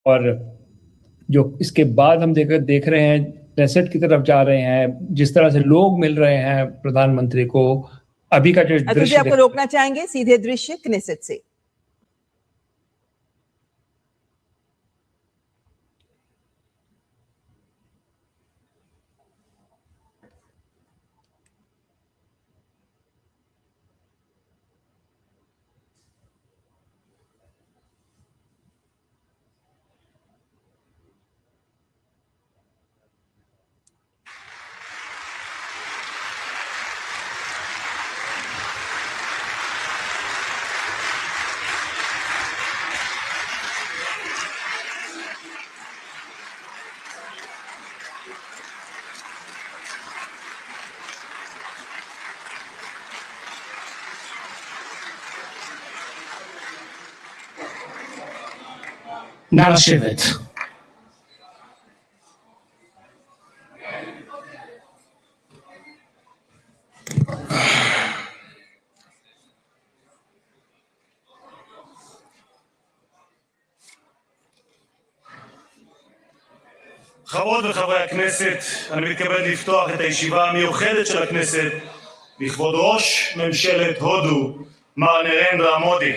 और जो इसके बाद हम देख रहे हैं क्नेसेट की तरफ जा रहे हैं, जिस तरह से लोग मिल रहे हैं प्रधानमंत्री को, अभी का जो दृश्य आपको रोकना चाहेंगे, सीधे दृश्य क्नेसेट से। נא לשבת. חברות וחברי הכנסת, אני מתכבד לפתוח את הישיבה המיוחדת של הכנסת לכבוד ראש ממשלת הודו, מר נרנדרה מודי.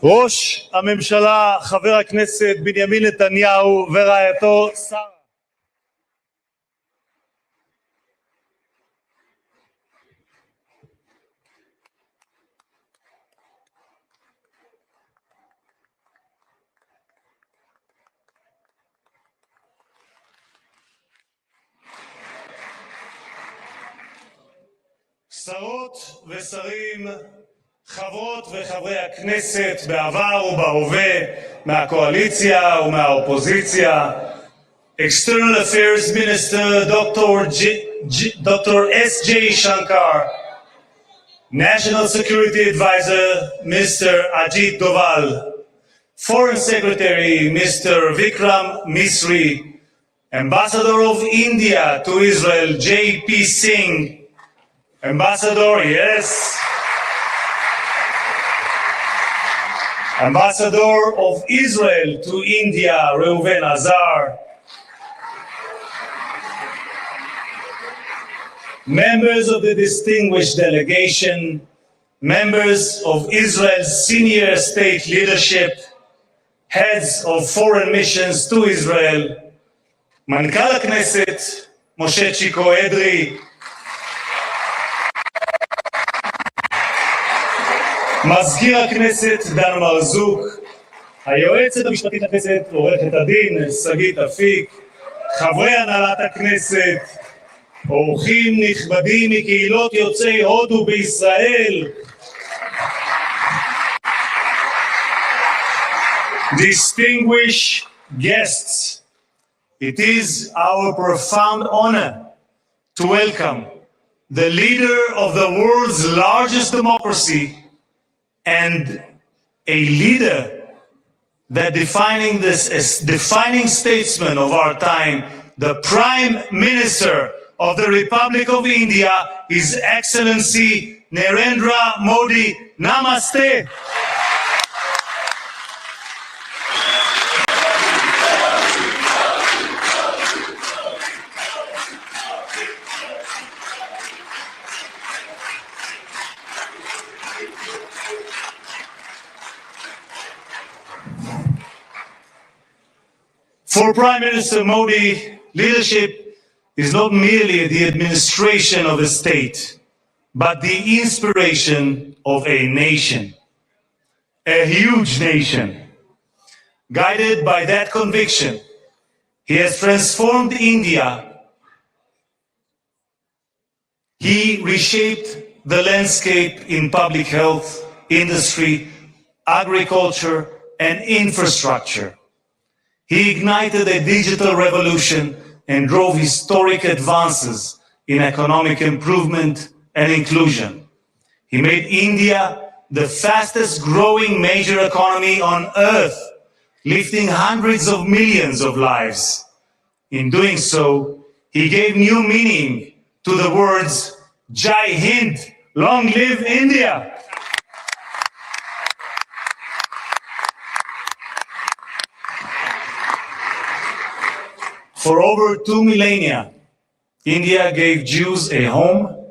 ראש הממשלה חבר הכנסת בנימין נתניהו ורעייתו שרה. שרות ושרים, חברות וחברי הכנסת בעבר ובהווה, מהקואליציה ומהאופוזיציה, External Affairs Minister Dr. S.J. Shankar, National Security Advisor Mr. Ajit Doval, Foreign Secretary Mr. Vikram Misri, Ambassador of India to Israel J.P. Singh, Ambassador, yes, Ambassador of Israel to India, Reuven Azar. Members of the distinguished delegation, members of Israel's senior state leadership, heads of foreign missions to Israel, Mankal Knesset, Moshe Chiko Edri, מזכיר הכנסת דן מרזוק, היועצת המשפטית לכנסת עורכת הדין שגית אפיק, חברי הנהלת הכנסת, אורחים נכבדים מקהילות יוצאי הודו בישראל, distinguished guests, it is our profound honor to welcome the leader of the world's largest democracy and a leader that defining statesman of our time, the Prime Minister of the Republic of India, His Excellency Narendra Modi. Namaste. For Prime Minister Modi, leadership is not merely the administration of a state, but the inspiration of a nation, a huge nation. Guided by that conviction, he has transformed India. He reshaped the landscape in public health, industry, agriculture, and infrastructure. He ignited a digital revolution and drove historic advances in economic improvement and inclusion. He made India the fastest growing major economy on earth, lifting hundreds of millions of lives. In doing so, he gave new meaning to the words, Jai Hind, long live India. For over 2 millennia, India gave Jews a home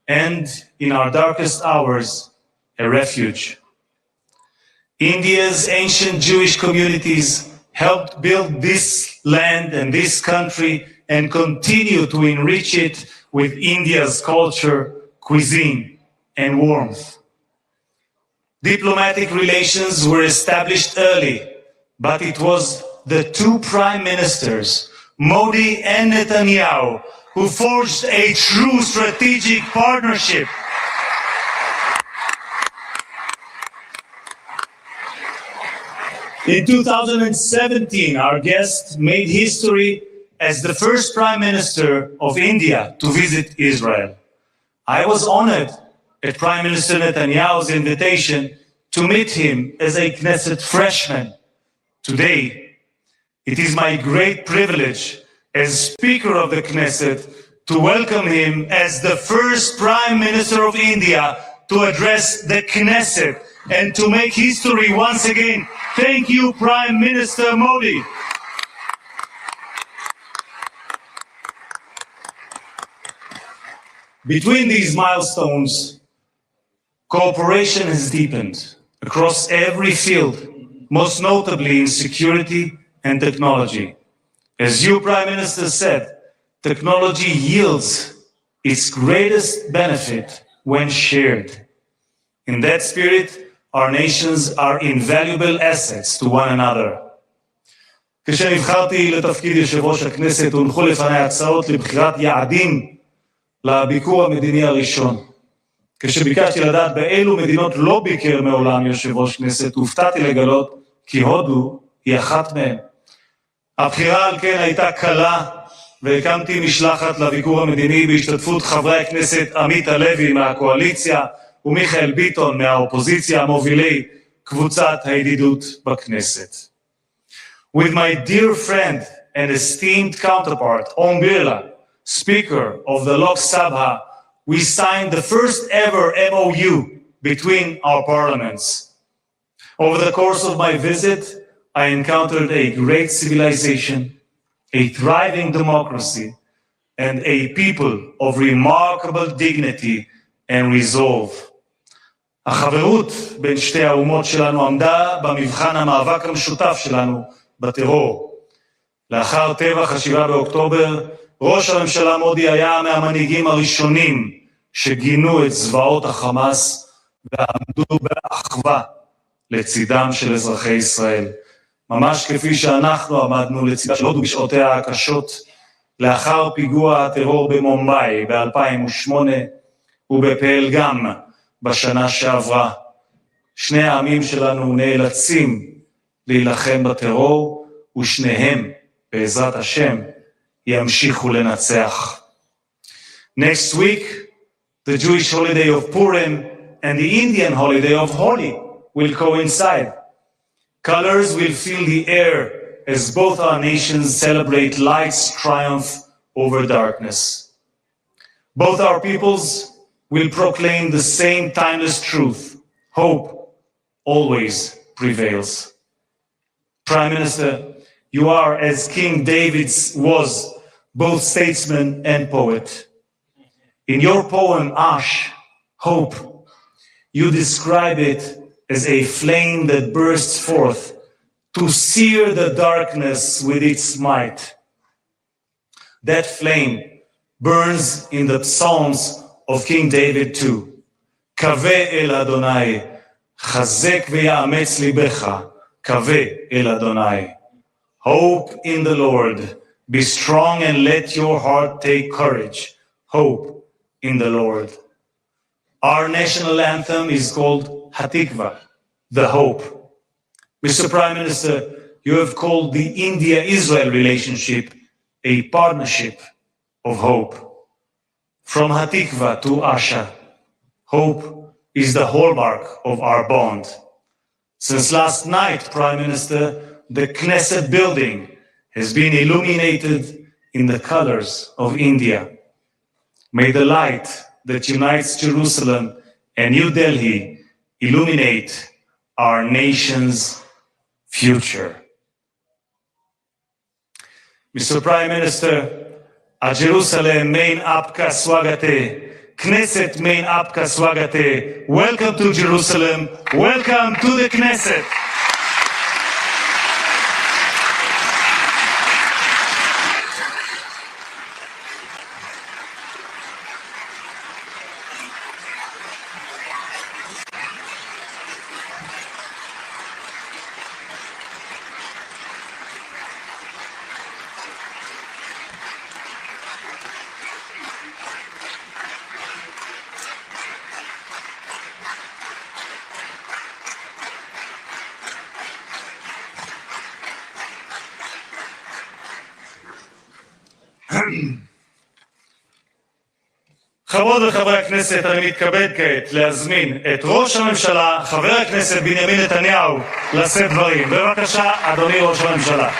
and, in our darkest hours, a refuge. India's ancient Jewish communities helped build this land and this country and continue to enrich it with India's culture, cuisine, and warmth. Diplomatic relations were established early, but it was the two prime ministers, Modi and Netanyahu, who forged a true strategic partnership. In 2017, our guest made history as the first Prime Minister of India to visit Israel. I was honored at Prime Minister Netanyahu's invitation to meet him as a Knesset freshman. Today, it is my great privilege as Speaker of the Knesset to welcome him as the first Prime Minister of India to address the Knesset and to make history once again. Thank you, Prime Minister Modi. Between these milestones, cooperation has deepened across every field, most notably in security and technology. As you, Prime Minister, said, technology yields its greatest benefit when shared. In that spirit, our nations are invaluable assets to one another. כשנבחרתי לתפקיד יושב ראש הכנסת, הונחו לפני הצעות לבחירת יעדים לביקור המדיני הראשון. כשביקשתי לדעת באילו מדינות לא ביקר מעולם יושב ראש כנסת, הופתעתי לגלות כי הודו היא אחת מהן. הבחירה על כן הייתה קלה, והקמתי משלחת לביקור המדיני בהשתתפות חברי הכנסת עמית הלוי מהקואליציה ומיכאל ביטון מהאופוזיציה, מובילי קבוצת הידידות בכנסת. With my dear friend and esteemed counterpart, Om Birla, Speaker of the Lok Sabha, we signed the first ever MOU between our parliaments. Over the course of my visit, I encountered a great civilization, a thriving democracy, and a people of remarkable dignity and resolve. החברות בין שתי האומות שלנו עמדה במבחן המאבק המשותף שלנו בטרור. לאחר טבח 7 באוקטובר, ראש הממשלה מודי היה מהמנהיגים הראשונים שגינו את זוועות החמאס ועמדו באחווה לצידם של אזרחי ישראל. ממש כפי שאנחנו עמדנו לצידה של הודו בשעותיה הקשות לאחר פיגוע הטרור במומבאי ב-2008 ובפלגם בשנה שעברה. שני העמים שלנו נאלצים להילחם בטרור, ושניהם, בעזרת השם, ימשיכו לנצח. Next week, the Jewish holiday of Purim and the Indian holiday of Holi will coincide. Colors will fill the air as both our nations celebrate light's triumph over darkness. Both our peoples will proclaim the same timeless truth. Hope always prevails. Prime Minister, you are, as King David was, both statesman and poet. In your poem, Ash, Hope, you describe it as a flame that bursts forth to sear the darkness with its might. That flame burns in the Psalms of King David too. Kaveh el Adonai, chazek ve'yametz libecha, kaveh el Adonai. Hope in the Lord, be strong and let your heart take courage. Hope in the Lord. Our national anthem is called Hatikva, the hope. Mr. Prime Minister, you have called the India-Israel relationship a partnership of hope. From Hatikva to Asha, hope is the hallmark of our bond. Since last night, Prime Minister, the Knesset building has been illuminated in the colors of India. May the light that unites Jerusalem and New Delhi illuminate our nation's future. Mr. Prime Minister, a Jerusalem main आपका स्वागत है, Knesset main आपका स्वागत है. Welcome to Jerusalem, welcome to the Knesset. חברות וחברי הכנסת, אני מתכבד כעת להזמין את ראש הממשלה, חבר הכנסת בנימין נתניהו, לשאת דברים. בבקשה, אדוני ראש הממשלה.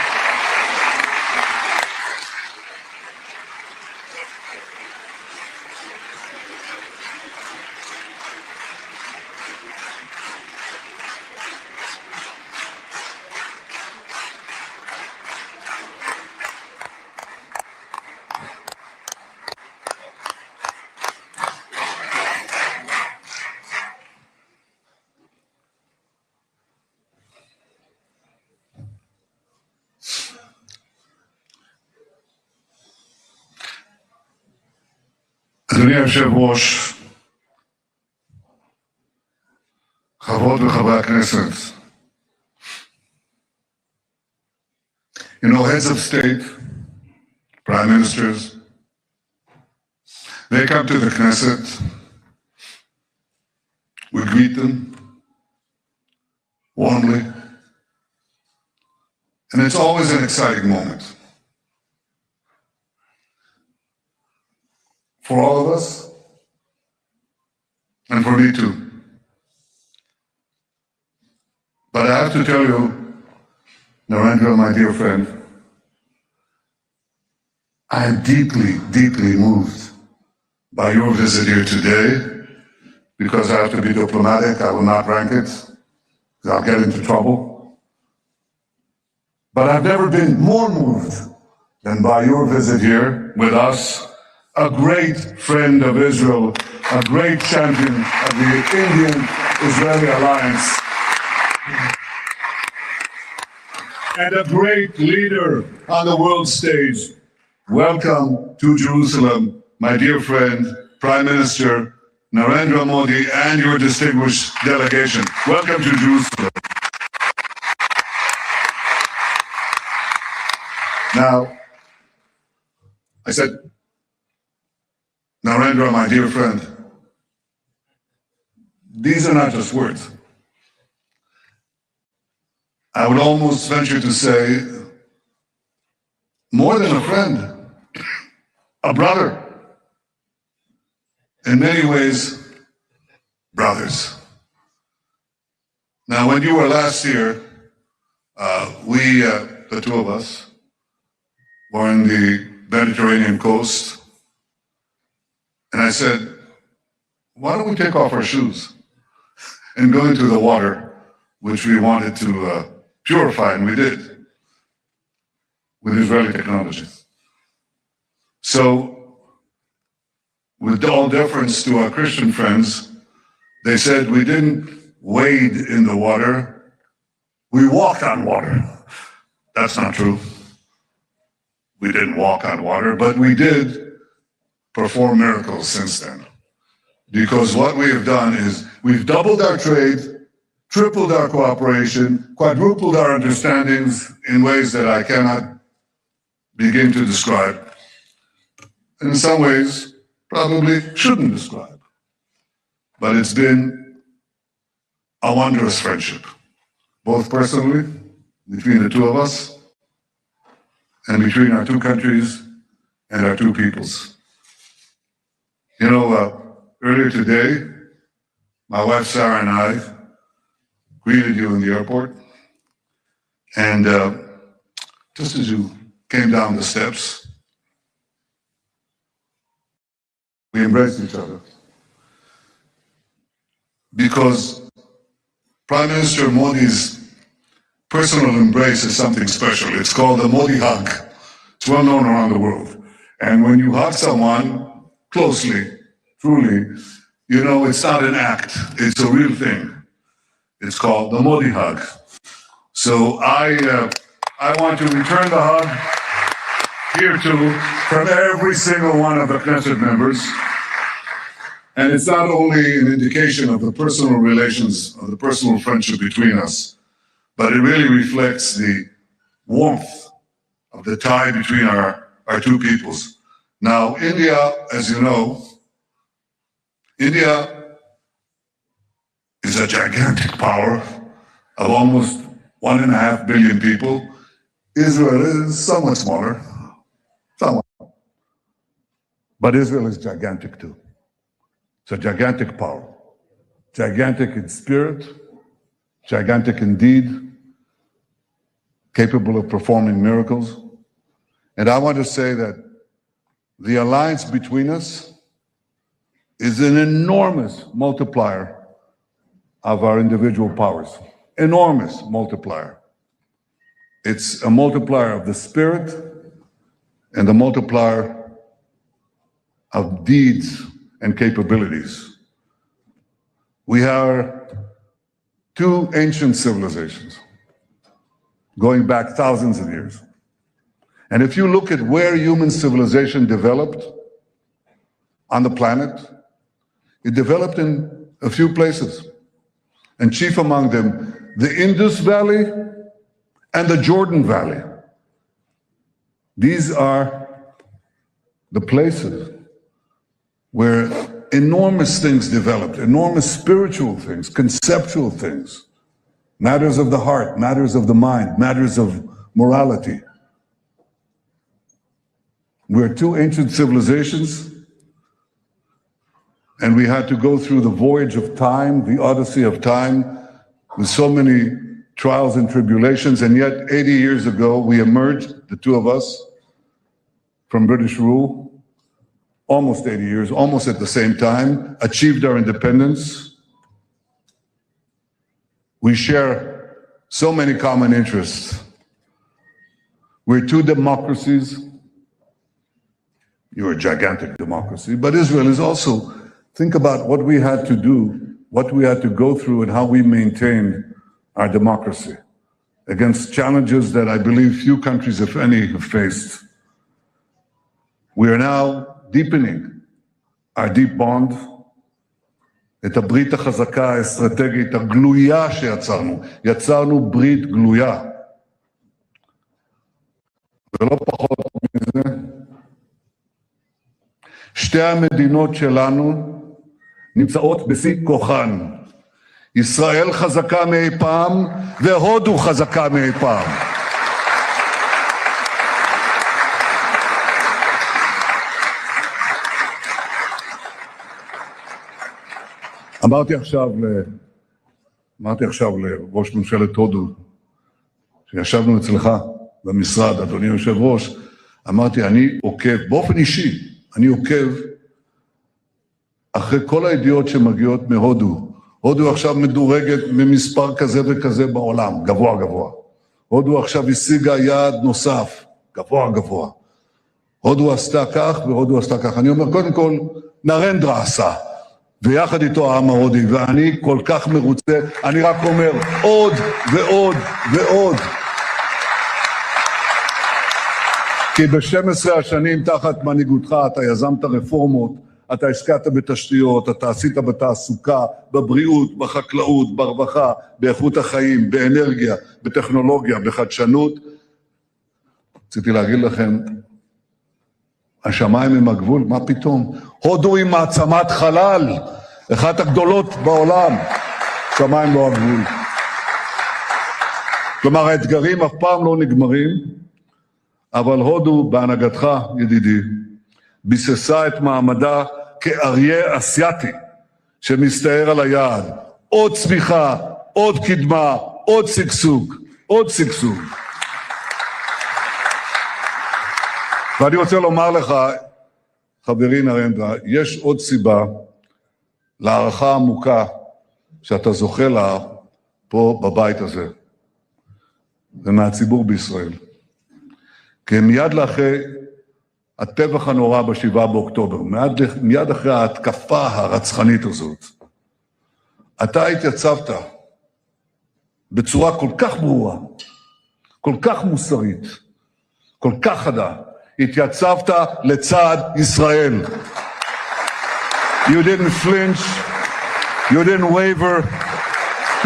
אדוני היושב-ראש, חברות וחברי הכנסת, heads of state, prime ministers, they come to the Knesset, we greet them warmly, and it's always an exciting moment. For all of us, and for me too. But I have to tell you, Narendra, my dear friend, I am deeply, deeply moved by your visit here today, because I have to be diplomatic. I will not rank it, because I'll get into trouble. But I've never been more moved than by your visit here with us, a great friend of Israel, a great champion of the Indian-Israeli alliance, and a great leader on the world stage. Welcome to Jerusalem, my dear friend, Prime Minister Narendra Modi, and your distinguished delegation. Welcome to Jerusalem. Now, I said, Narendra, my dear friend, these are not just words. I would almost venture to say, more than a friend, a brother. In many ways, brothers. Now, when you were last here, the two of us, were in the Mediterranean coast, and I said, why don't we take off our shoes and go into the water, which we wanted to purify, and we did, with Israeli technology. So, with all deference to our Christian friends, they said we didn't wade in the water, we walked on water. That's not true. We didn't walk on water, but we did perform miracles since then. Because what we have done is we've doubled our trade, tripled our cooperation, quadrupled our understandings in ways that I cannot begin to describe. And in some ways, probably shouldn't describe. But it's been a wondrous friendship, both personally, between the two of us, and between our two countries and our two peoples. You know, earlier today, my wife Sarah and I greeted you in the airport, and just as you came down the steps, we embraced each other. Because Prime Minister Modi's personal embrace is something special. It's called the Modi hug. It's well known around the world. And when you hug someone closely, truly, you know it's not an act, it's a real thing. It's called the Modi hug. So I want to return the hug here too from every single one of the Knesset members. And it's not only an indication of the personal relations, of the personal friendship between us, but it really reflects the warmth of the tie between our two peoples. Now, India, as you know, India is a gigantic power of almost 1.5 billion people. Israel is somewhat smaller, somewhat. But Israel is gigantic too. It's a gigantic power, gigantic in spirit, gigantic in deed, capable of performing miracles. And I want to say that the alliance between us is an enormous multiplier of our individual powers, enormous multiplier. It's a multiplier of the spirit and a multiplier of deeds and capabilities. We are two ancient civilizations going back thousands of years. And if you look at where human civilization developed on the planet, it developed in a few places. And chief among them, the Indus Valley and the Jordan Valley. These are the places where enormous things developed, enormous spiritual things, conceptual things, matters of the heart, matters of the mind, matters of morality. We're two ancient civilizations, and we had to go through the voyage of time, the odyssey of time, with so many trials and tribulations, and yet 80 years ago we emerged, the two of us, from British rule, almost 80 years, almost at the same time, achieved our independence. We share so many common interests. We're two democracies. You're a gigantic democracy, but Israel is also, think about what we had to do, what we had to go through, and how we maintained our democracy against challenges that I believe few countries, if any, have faced. We are now deepening our deep bond, את הברית החזקה האסטרטגית הגלויה שיצרנו. יצרנו ברית גלויה. ולא פחות מזה, שתי המדינות שלנו נמצאות בשיא כוחן. ישראל חזקה מאי פעם, והודו חזקה מאי פעם. אמרתי עכשיו לראש ממשלת הודו, שישבנו אצלך במשרד, אדוני יושב ראש, אמרתי, אני עוקב, באופן אישי, אני עוקב אחרי כל הידיעות שמגיעות מהודו. הודו עכשיו מדורגת ממספר כזה וכזה בעולם, גבוה גבוה. הודו עכשיו השיגה יעד נוסף, גבוה גבוה. הודו עשתה כך והודו עשתה כך. אני אומר, קודם כל, נרנדרה עשה. ויחד איתו העם ההודי, ואני כל כך מרוצה, אני רק אומר, עוד ועוד ועוד. כי ב-12 השנים תחת מנהיגותך אתה יזמת רפורמות, אתה השקעת בתשתיות, אתה עשית בתעסוקה, בבריאות, בחקלאות, ברווחה, באיכות החיים, באנרגיה, בטכנולוגיה, בחדשנות. רציתי להגיד לכם, השמיים הם הגבול, מה פתאום? הודו היא מעצמת חלל, אחת הגדולות בעולם, שמיים לא הגבול. כלומר, האתגרים אף פעם לא נגמרים, אבל הודו בהנהגתך, ידידי, ביססה את מעמדה כאריה אסייתי שמסתער על היעד. עוד צמיחה, עוד קדמה, עוד שגשוג, עוד שגשוג. ואני רוצה לומר לך, חברי נרנדרה, יש עוד סיבה להערכה עמוקה שאתה זוכה לה פה בבית הזה, ומהציבור בישראל. כי מיד לאחרי הטבח הנורא ב7 באוקטובר, מיד אחרי ההתקפה הרצחנית הזאת, אתה התייצבת בצורה כל כך ברורה, כל כך מוסרית, כל כך חדה, התייצבת לצד ישראל. You didn't flinch, you didn't waver,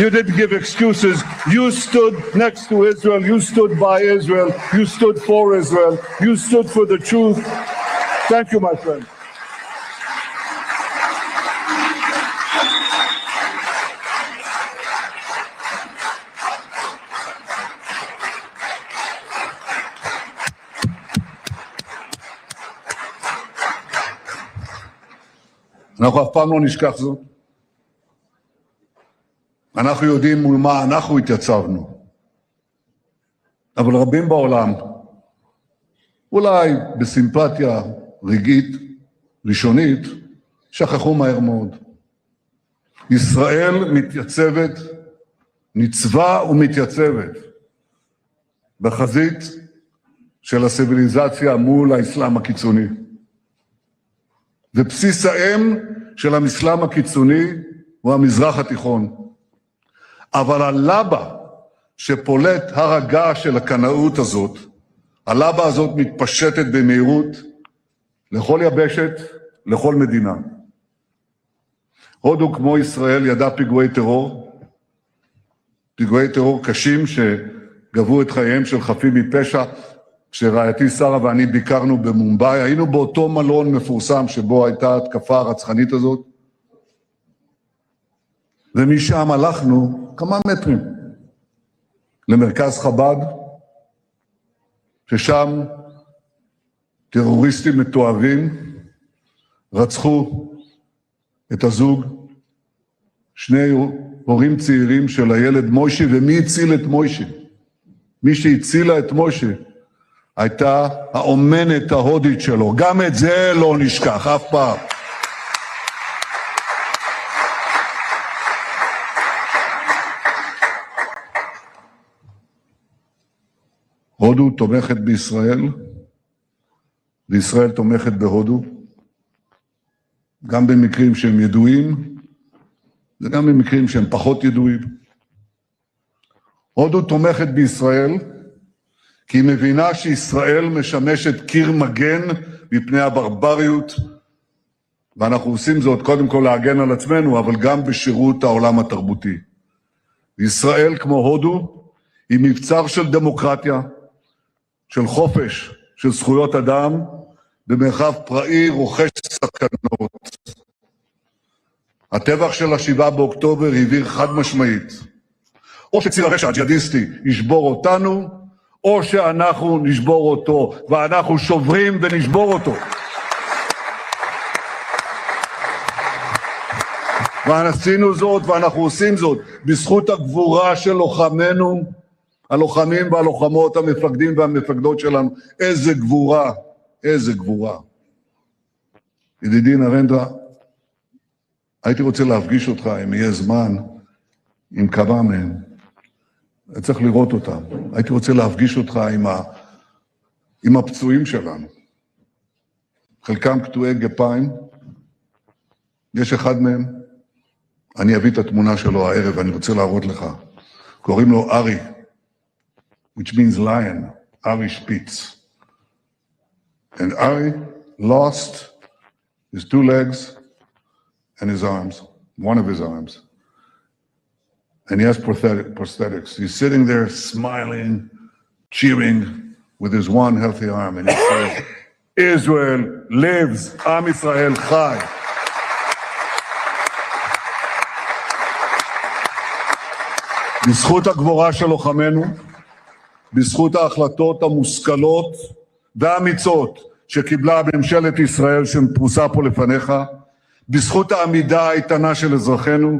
you didn't give excuses. You stood next to Israel, you stood by Israel, you stood for Israel, you stood for the truth. Thank you, my friend. אנחנו אף פעם לא נשכח זאת. אנחנו יודעים מול מה אנחנו התייצבנו. אבל רבים בעולם, אולי בסימפתיה רגעית, ראשונית, שכחו מהר מאוד. ישראל מתייצבת, ניצבה ומתייצבת, בחזית של הציוויליזציה מול האסלאם הקיצוני. ובסיס האם של האסלאם הקיצוני הוא המזרח התיכון. אבל הלבה שפולט הר הגעש של הקנאות הזאת, הלבה הזאת מתפשטת במהירות לכל יבשת, לכל מדינה. הודו כמו ישראל ידע פיגועי טרור קשים שגבו את חייהם של חפים מפשע. כשרעייתי שרה ואני ביקרנו במומבאי, היינו באותו מלון מפורסם שבו הייתה התקפה הרצחנית הזאת, ומשם הלכנו כמה מטרים למרכז חב"ד, ששם טרוריסטים מתועבים רצחו את הזוג, שני הורים צעירים של הילד מוישי. ומי הציל את מוישי? מי שהצילה את מוישי הייתה האומנת ההודית שלו. גם את זה לא נשכח אף פעם. הודו תומכת בישראל, וישראל תומכת בהודו, גם במקרים שהם ידועים, וגם במקרים שהם פחות ידועים. הודו תומכת בישראל, כי היא מבינה שישראל משמשת קיר מגן מפני הברבריות, ואנחנו עושים זאת קודם כל להגן על עצמנו, אבל גם בשירות העולם התרבותי. ישראל, כמו הודו, היא מבצר של דמוקרטיה, של חופש, של זכויות אדם, במרחב פראי רוחש סכנות. הטבח של 7 באוקטובר הבהיר חד משמעית, או שציר הרשע הג'יהאדיסטי ישבור אותנו, או שאנחנו נשבור אותו, ואנחנו שוברים ונשבור אותו. ועשינו זאת ואנחנו עושים זאת בזכות הגבורה של לוחמינו, הלוחמים והלוחמות, המפקדים והמפקדות שלנו. איזה גבורה, איזה גבורה. ידידי נרנדרה, הייתי רוצה להפגיש אותך, אם יהיה זמן, עם כמה מהם. צריך לראות אותם. הייתי רוצה להפגיש אותך עם הפצועים שלנו. חלקם קטועי גפיים. יש אחד מהם, אני אביא את התמונה שלו הערב, אני רוצה להראות לך. קוראים לו ארי, which means lion, ארי שפיץ. And Ari lost his two legs and his arms, one of his arms. And he has prosthetics. He's sitting there smiling, cheering with his one healthy arm. And he says, Israel lives, Am Yisrael Chai. בזכות הגבורה של לוחמינו, בזכות ההחלטות המושכלות והאמיצות שקיבלה ממשלת ישראל שפרוסה פה לפניך, בזכות העמידה האיתנה של אזרחינו,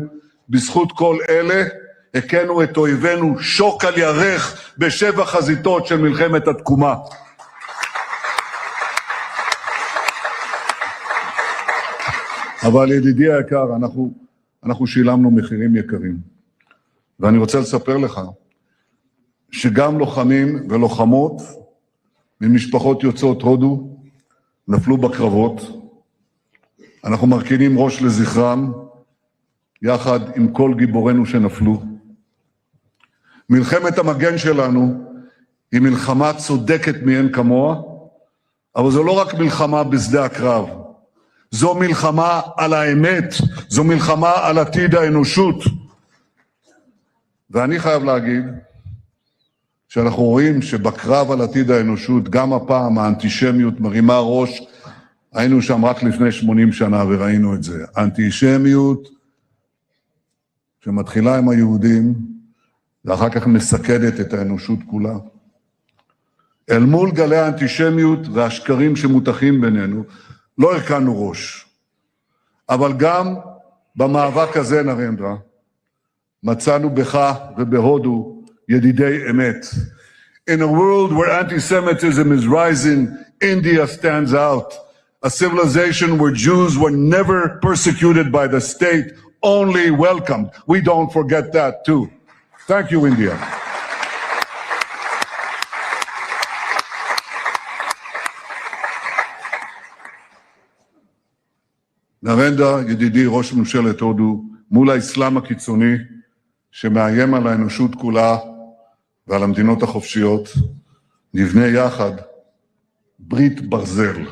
בזכות כל אלה, הכינו את אויבינו שוק על ירך בשבע חזיתות של מלחמת התקומה. אבל ידידי היקר, אנחנו שילמנו מחירים יקרים. ואני רוצה לספר לך שגם לוחמים ולוחמות ממשפחות יוצאות הודו נפלו בקרבות. אנחנו מרכינים ראש לזכרם יחד עם כל גיבורינו שנפלו. מלחמת המגן שלנו היא מלחמה צודקת מאין כמוה, אבל זו לא רק מלחמה בשדה הקרב. זו מלחמה על האמת, זו מלחמה על עתיד האנושות. ואני חייב להגיד שאנחנו רואים שבקרב על עתיד האנושות, גם הפעם האנטישמיות מרימה ראש. היינו שם רק לפני 80 שנה וראינו את זה. האנטישמיות שמתחילה עם היהודים, ואחר כך מסכדת את האנושות כולה. אל מול גלי האנטישמיות והשקרים שמותחים בינינו, לא הרכנו ראש. אבל גם במאבק הזה, נרנדרה, מצאנו בך ובהודו ידידי אמת. In a world where anti-Semitism is rising, India stands out. A civilization where Jews were never persecuted by the state, only welcomed. We don't forget that too. Thank you, India. נרנדרה, ידידי ראש ממשלת הודו, מול האסלאם הקיצוני שמאיים על האנושות כולה ועל המדינות החופשיות, נבנה יחד ברית ברזל.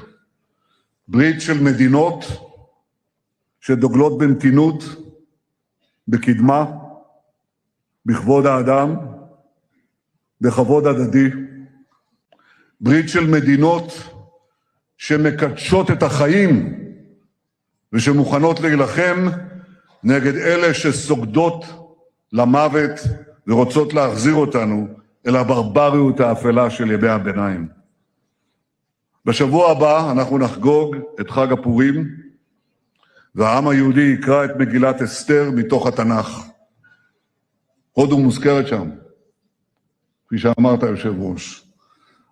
ברית של מדינות שדוגלות במתינות, בקדמה, בכבוד האדם, בכבוד הדדי. ברית של מדינות שמקדשות את החיים ושמוכנות להילחם נגד אלה שסוגדות למוות ורוצות להחזיר אותנו אל הברבריות האפלה של ימי הביניים. בשבוע הבא אנחנו נחגוג את חג הפורים, והעם היהודי יקרא את מגילת אסתר מתוך התנ"ך. הודו מוזכרת שם, כפי שאמרת יושב ראש,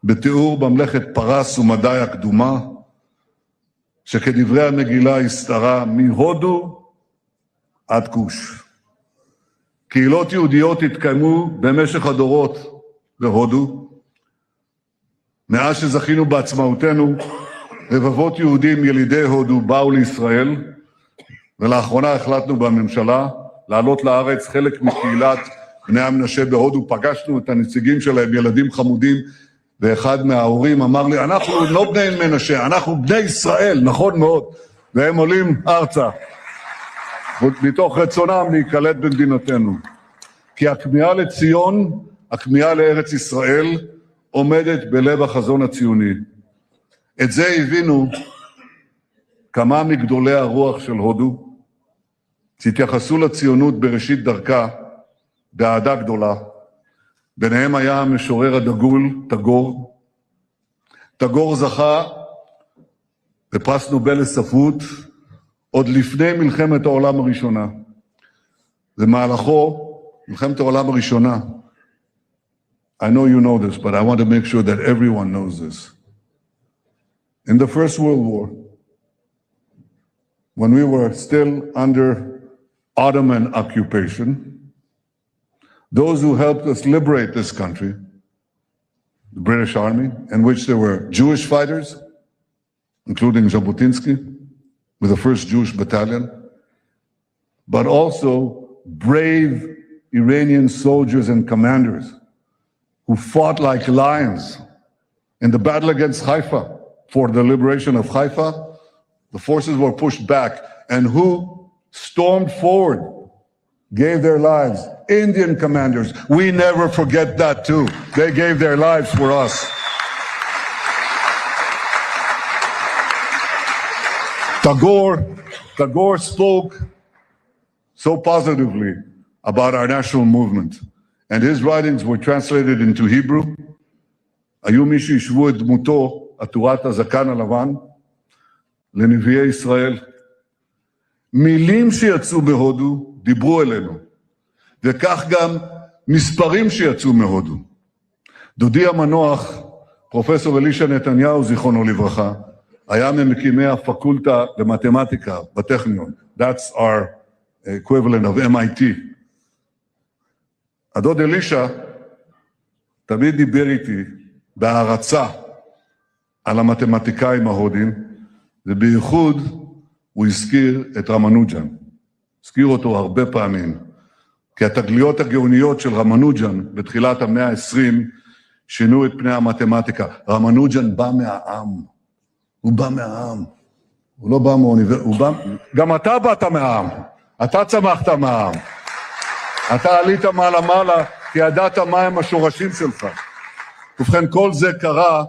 בתיאור ממלכת פרס ומדי הקדומה, שכדברי המגילה הסתרה מהודו עד כוש. קהילות יהודיות התקיימו במשך הדורות בהודו. מאז שזכינו בעצמאותנו, רבבות יהודים ילידי הודו באו לישראל, ולאחרונה החלטנו בממשלה לעלות לארץ חלק מקהילת בני המנשה בהודו. פגשנו את הנציגים שלהם, ילדים חמודים, ואחד מההורים אמר לי, אנחנו לא בני מנשה, אנחנו בני ישראל, נכון מאוד, והם עולים ארצה, מתוך רצונם להיקלט במדינתנו. כי הכמיהה לציון, הכמיהה לארץ ישראל, עומדת בלב החזון הציוני. את זה הבינו כמה מגדולי הרוח של הודו, שהתייחסו לציונות בראשית דרכה באהדה גדולה. ביניהם היה המשורר הדגול, טגור. טגור זכה בפרס נובל לספרות עוד לפני מלחמת העולם הראשונה. במהלכו, מלחמת העולם הראשונה, I know you know this, but I want to make sure that everyone knows this. In the First World War, when we were still under Ottoman occupation, those who helped us liberate this country, the British Army, in which there were Jewish fighters, including Jabotinsky, with the 1st Jewish Battalion, but also brave Iranian soldiers and commanders who fought like lions in the battle against Haifa for the liberation of Haifa, the forces were pushed back. And who stormed forward, gave their lives? Indian commanders. We never forget that too. They gave their lives for us. Tagore spoke so positively about our national movement, and his writings were translated into Hebrew. היו מי שישבו את דמותו, עטורת הזקן הלבן, לנביאי ישראל. מילים שיצאו בהודו דיברו אלינו, וכך גם מספרים שיצאו מהודו. דודי המנוח, פרופסור אלישע נתניהו, זיכרונו לברכה, היה ממקימי הפקולטה למתמטיקה בטכניון. That's our equivalent of MIT. הדוד אלישע תמיד דיבר איתי בהערצה על המתמטיקאים ההודים, ובייחוד הוא הזכיר את רמנוג'ן. הזכיר אותו הרבה פעמים, כי התגליות הגאוניות של רמנוג'ן בתחילת המאה ה-20 שינו את פני המתמטיקה. רמנוג'ן בא מהעם. הוא בא מהעם. הוא לא בא מאוניברסיטה. גם אתה באת מהעם. אתה צמחת מהעם. אתה עלית מעלה כי ידעת מהם השורשים שלך. ובכן, כל זה קרה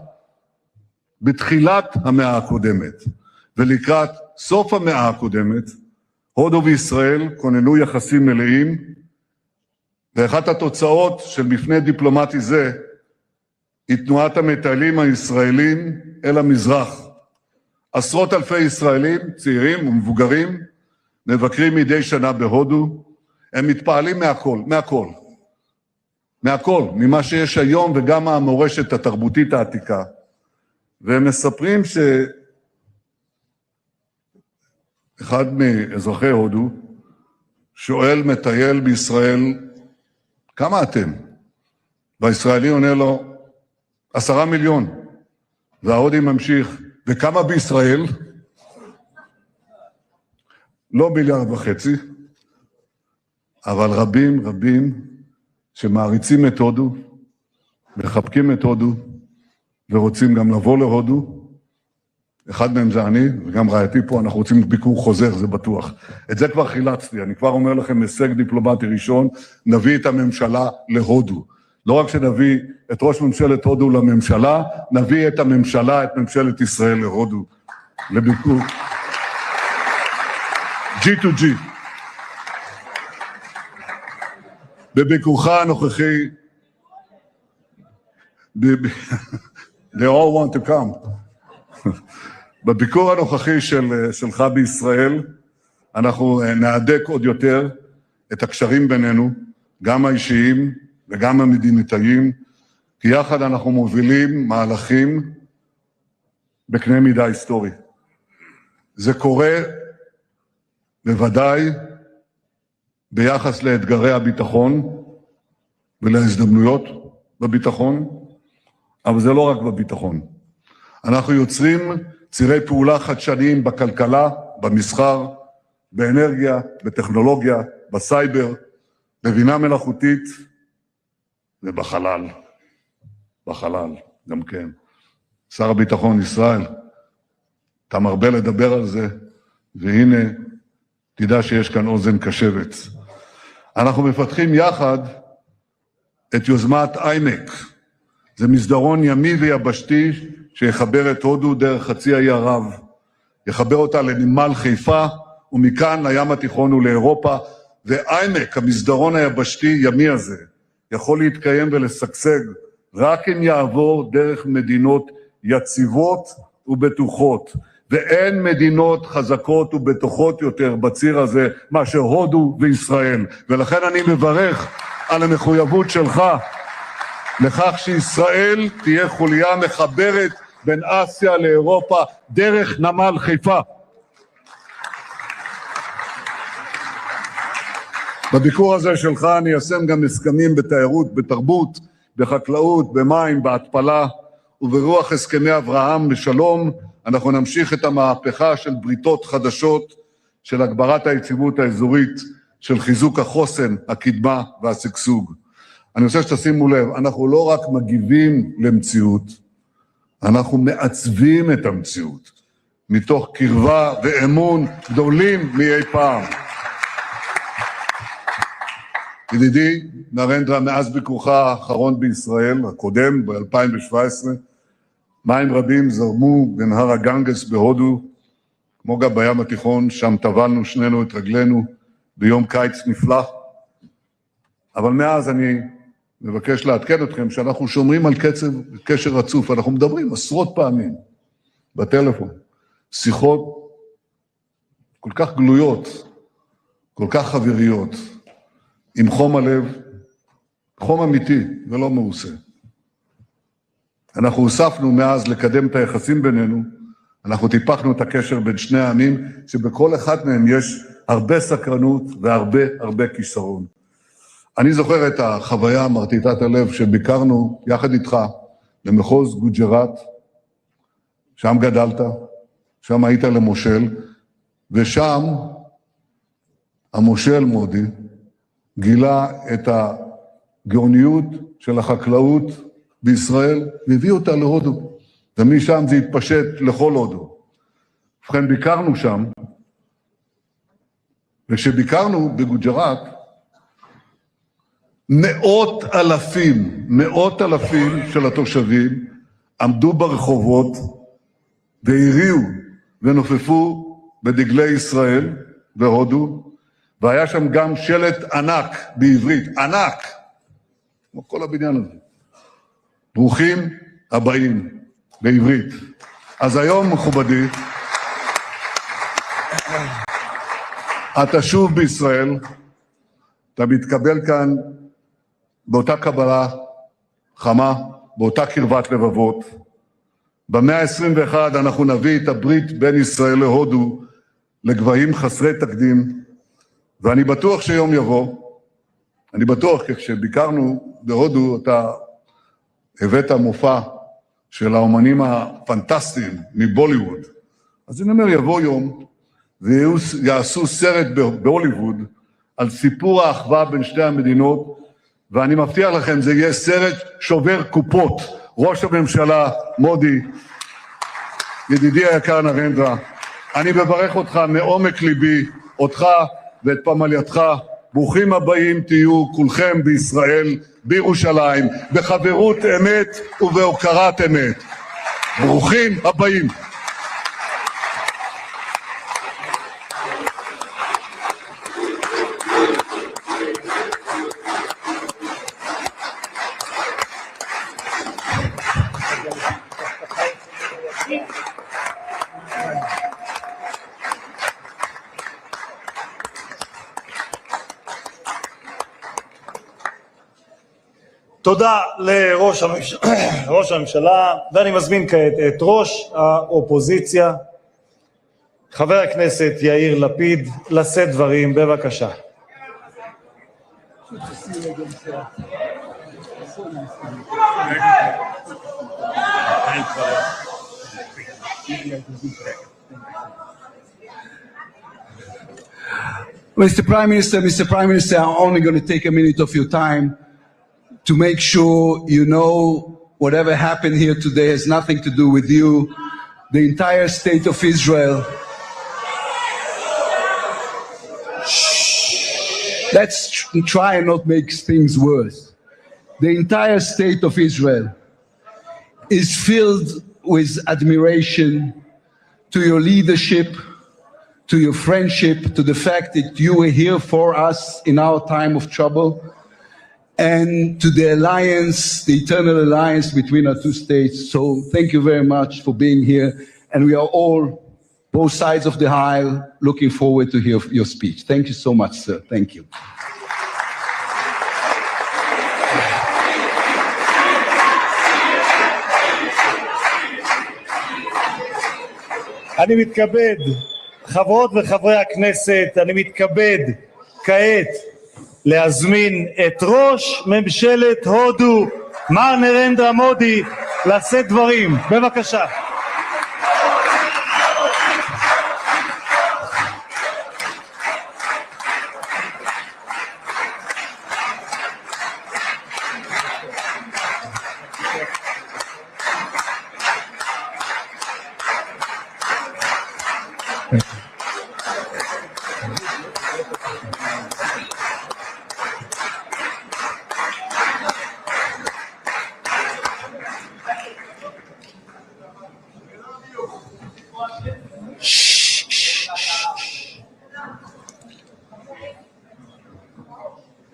בתחילת המאה הקודמת. ולקראת סוף המאה הקודמת, הודו וישראל כוננו יחסים מלאים, ואחת התוצאות של מפנה דיפלומטי זה היא תנועת המטיילים הישראלים אל המזרח. עשרות אלפי ישראלים, צעירים ומבוגרים, מבקרים מדי שנה בהודו. הם מתפעלים מהכל, ממה שיש היום וגם המורשת התרבותית העתיקה. והם מספרים שאחד מאזרחי הודו שואל מטייל בישראל, כמה אתם? והישראלי עונה לו, 10 מיליון. וההודי ממשיך, וכמה בישראל? לא 1.5 מיליארד, אבל רבים שמעריצים את הודו, מחבקים את הודו, ורוצים גם לבוא להודו. אחד מהם זה אני, וגם רעייתי פה, אנחנו רוצים ביקור חוזר, זה בטוח. את זה כבר חילצתי, אני כבר אומר לכם, הישג דיפלומטי ראשון, נביא את הממשלה להודו. לא רק שנביא את ראש ממשלת הודו לממשלה, נביא את הממשלה, את ממשלת ישראל להודו, לביקור. G2G. בביקורך הנוכחי, they all want to come. בביקור הנוכחי שלך בישראל, אנחנו נהדק עוד יותר את הקשרים בינינו, גם האישיים וגם המדינתיים, כי יחד אנחנו מובילים מהלכים בקנה מידה היסטורי. זה קורה בוודאי ביחס לאתגרי הביטחון ולהזדמנויות בביטחון, אבל זה לא רק בביטחון. אנחנו יוצרים צירי פעולה חדשניים בכלכלה, במסחר, באנרגיה, בטכנולוגיה, בסייבר, בבינה מלאכותית ובחלל. בחלל, גם כן. שר הביטחון ישראל, אתה מרבה לדבר על זה, והנה, תדע שיש כאן אוזן קשבת. אנחנו מפתחים יחד את יוזמת איימק. זה מסדרון ימי ויבשתי שיחבר את הודו דרך חצי האי ערב. יחבר אותה לנמל חיפה, ומכאן לים התיכון ולאירופה, ואיימק, המסדרון היבשתי ימי הזה, יכול להתקיים ולשגשג רק אם יעבור דרך מדינות יציבות ובטוחות. ואין מדינות חזקות ובטוחות יותר בציר הזה מאשר הודו וישראל. ולכן אני מברך על המחויבות שלך לכך שישראל תהיה חוליה מחברת בין אסיה לאירופה דרך נמל חיפה. בביקור הזה שלך אני איישם גם הסכמים בתיירות, בתרבות, בחקלאות, במים, בהתפלה, וברוח הסכמי אברהם לשלום, אנחנו נמשיך את המהפכה של בריתות חדשות, של הגברת היציבות האזורית, של חיזוק החוסן, הקדמה והשגשוג. אני רוצה שתשימו לב, אנחנו לא רק מגיבים למציאות, אנחנו מעצבים את המציאות, מתוך קרבה ואמון גדולים מאי פעם. ידידי נרנדרה, מאז ביקורך האחרון בישראל, הקודם, ב-2017, מים רבים זרמו בנהר הגנגס בהודו, כמו גם בים התיכון, שם טבלנו שנינו את רגלינו ביום קיץ נפלא. אבל מאז אני מבקש לעדכן אתכם שאנחנו שומרים על קשר רצוף, אנחנו מדברים עשרות פעמים בטלפון, שיחות כל כך גלויות, כל כך חבריות, עם חום הלב, חום אמיתי ולא מעושה. אנחנו הוספנו מאז לקדם את היחסים בינינו, אנחנו טיפחנו את הקשר בין שני העמים, שבכל אחד מהם יש הרבה סקרנות והרבה כישרון. אני זוכר את החוויה מרטיטת הלב שביקרנו יחד איתך למחוז גוג'ראט, שם גדלת, שם היית למושל, ושם המושל מודי גילה את הגאוניות של החקלאות בישראל, והביא אותה להודו, ומשם זה התפשט לכל הודו. ובכן, ביקרנו שם, וכשביקרנו בגוג'ראט, מאות אלפים של התושבים עמדו ברחובות והריעו ונופפו בדגלי ישראל והודו, והיה שם גם שלט ענק בעברית, ענק, כמו כל הבניין הזה. ברוכים הבאים בעברית. אז היום, מכובדי, אתה שוב בישראל, אתה מתקבל כאן באותה קבלה חמה, באותה קרבת לבבות. במאה ה-21 אנחנו נביא את הברית בין ישראל להודו לגבהים חסרי תקדים, ואני בטוח שיום יבוא, אני בטוח, כי כשביקרנו בהודו אתה הבאת מופע של האומנים הפנטסטיים מבוליווד. אז אני אומר, יבוא יום ויעשו סרט בהוליווד על סיפור האחווה בין שתי המדינות, ואני מבטיח לכם, זה יהיה סרט שובר קופות. ראש הממשלה מודי, ידידי היקר נרנדרה, אני מברך אותך מעומק ליבי, אותך ואת פמלייתך. ברוכים הבאים תהיו כולכם בישראל, בירושלים, בחברות אמת ובהוקרת אמת. ברוכים הבאים. תודה לראש הממשלה, ואני מזמין כעת את ראש האופוזיציה, חבר הכנסת יאיר לפיד, לשאת דברים, בבקשה. Mr. Prime Minister, I'm only going to take a minute of your time to make sure you know whatever happened here today has nothing to do with you. The entire state of Israel. Let's try and not make things worse. The entire state of Israel is filled with admiration to your leadership, to your friendship, to the fact that you were here for us in our time of trouble, and to the alliance, the eternal alliance between our two states. So thank you very much for being here. And we are all, both sides of the aisle, looking forward to hear your speech. Thank you so much, sir. Thank you. אני מתכבד, חברות וחברי הכנסת, אני מתכבד כעת להזמין את ראש ממשלת הודו, מר נרנדרה מודי, לשאת דברים. בבקשה.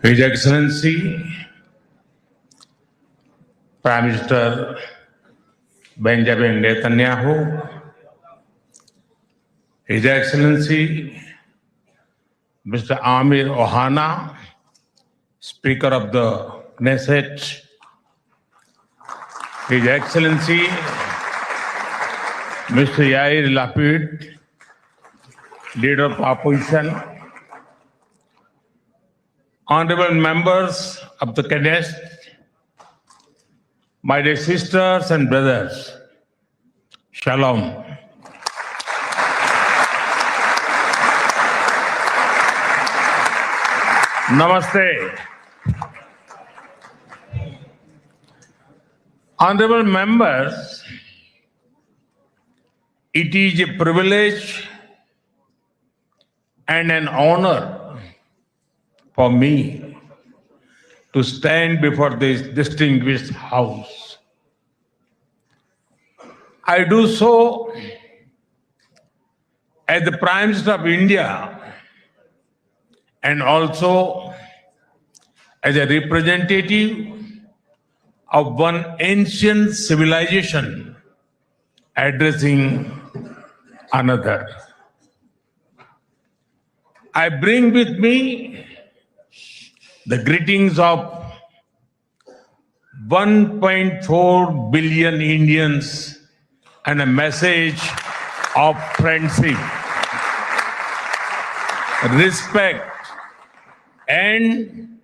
His Excellency Prime Minister Benjamin Netanyahu, His Excellency Mr. Amir Ohana, Speaker of the Knesset, His Excellency Mr. Yair Lapid, Leader of Opposition, Honorable members of the Knesset, my dear sisters and brothers, Shalom. Namaste. Honorable members, it is a privilege and an honor for me to stand before this distinguished house. I do so as the Prime Minister of India and also as a representative of one ancient civilization addressing another. I bring with me the greetings of 1.4 billion Indians and a message of friendship, respect, and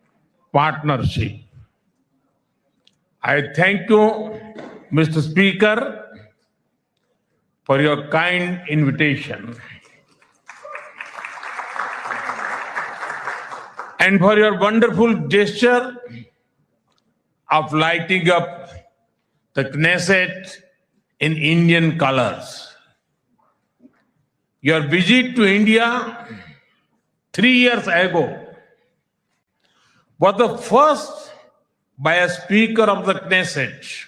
partnership. I thank you, Mr. Speaker, for your kind invitation and for your wonderful gesture of lighting up the Knesset in Indian colors. Your visit to India 3 years ago was the first by a Speaker of the Knesset.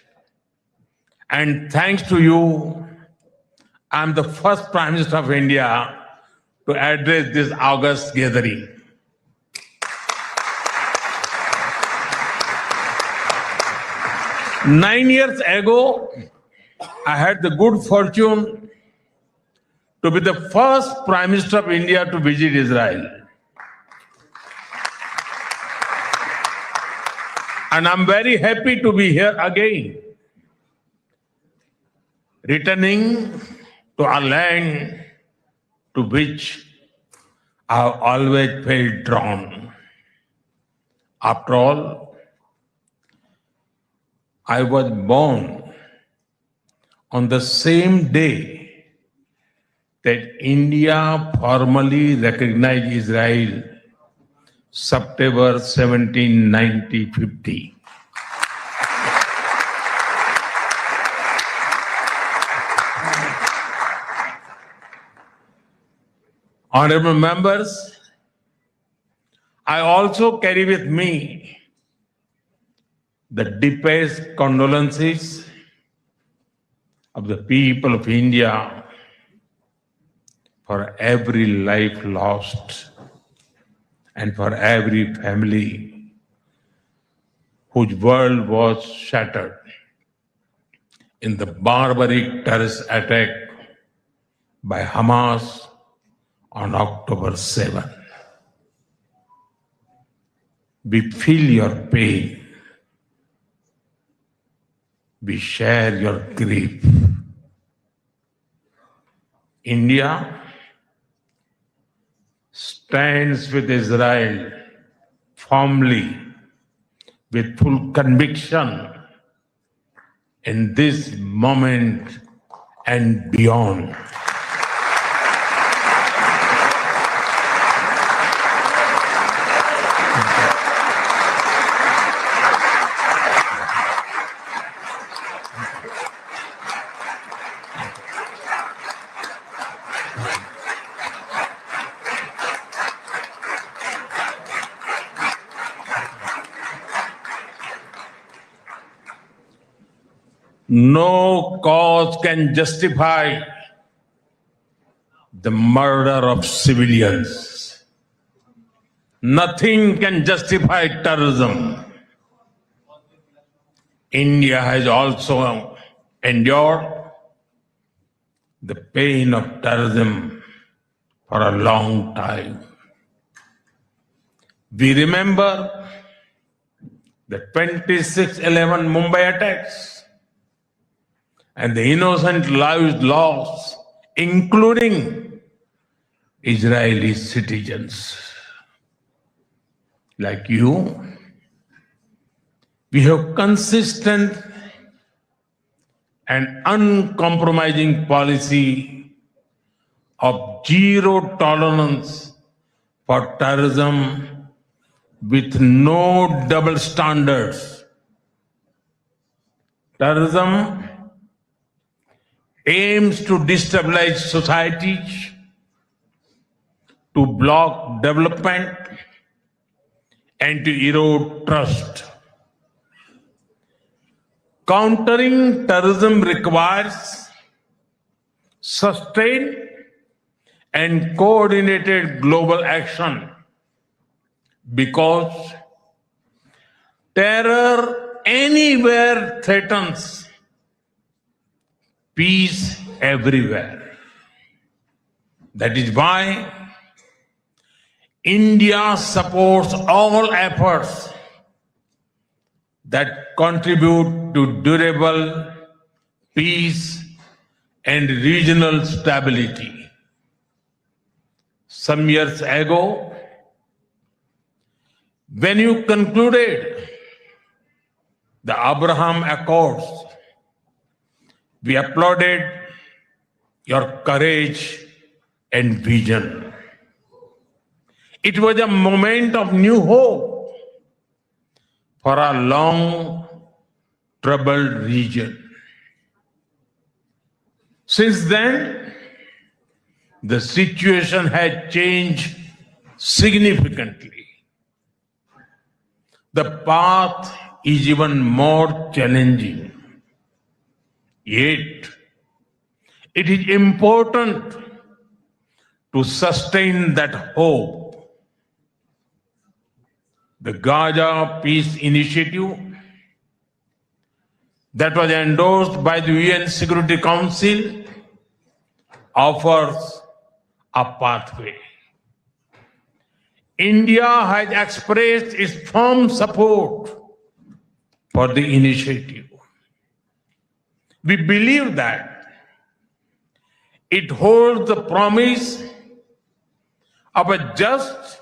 And thanks to you, I am the first Prime Minister of India to address this august gathering. Nine years ago, I had the good fortune to be the first Prime Minister of India to visit Israel. And I'm very happy to be here again, returning to a land to which I have always felt drawn. After all, I was born on the same day that India formally recognized Israel, September 17, 1950. Honorable members, I also carry with me the deepest condolences of the people of India for every life lost and for every family whose world was shattered in the barbaric terrorist attack by Hamas on October 7. We feel your pain. We share your grief. India stands with Israel firmly, with full conviction in this moment and beyond. No cause can justify the murder of civilians. nothing can justify terrorism. India has also endured the pain of terrorism for a long time. We remember the 26/11 Mumbai attacks and the innocent lives lost, including Israeli citizens. Like you, we have consistent and uncompromising policy of zero tolerance for terrorism with no double standards. Terrorism aims to destabilize societies, to block development, and to erode trust. Countering terrorism requires sustained and coordinated global action because terror anywhere threatens peace everywhere. That is why India supports all efforts that contribute to durable peace and regional stability. Some years ago, when you concluded the Abraham Accords, we applauded your courage and vision. It was a moment of new hope for a long troubled region. Since then, the situation has changed significantly. The path is even more challenging. Yet, it is important to sustain that hope. The Gaza Peace Initiative that was endorsed by the UN Security Council offers a pathway. India has expressed its firm support for the initiative. We believe that it holds the promise of a just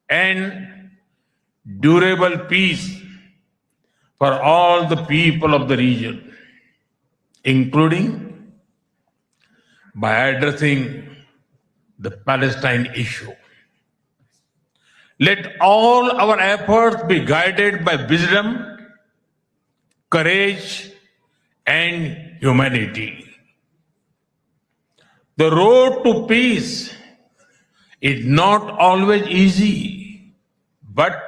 and durable peace for all the people of the region, including by addressing the Palestine issue. Let all our efforts be guided by wisdom, courage, and humanity. The road to peace is not always easy, but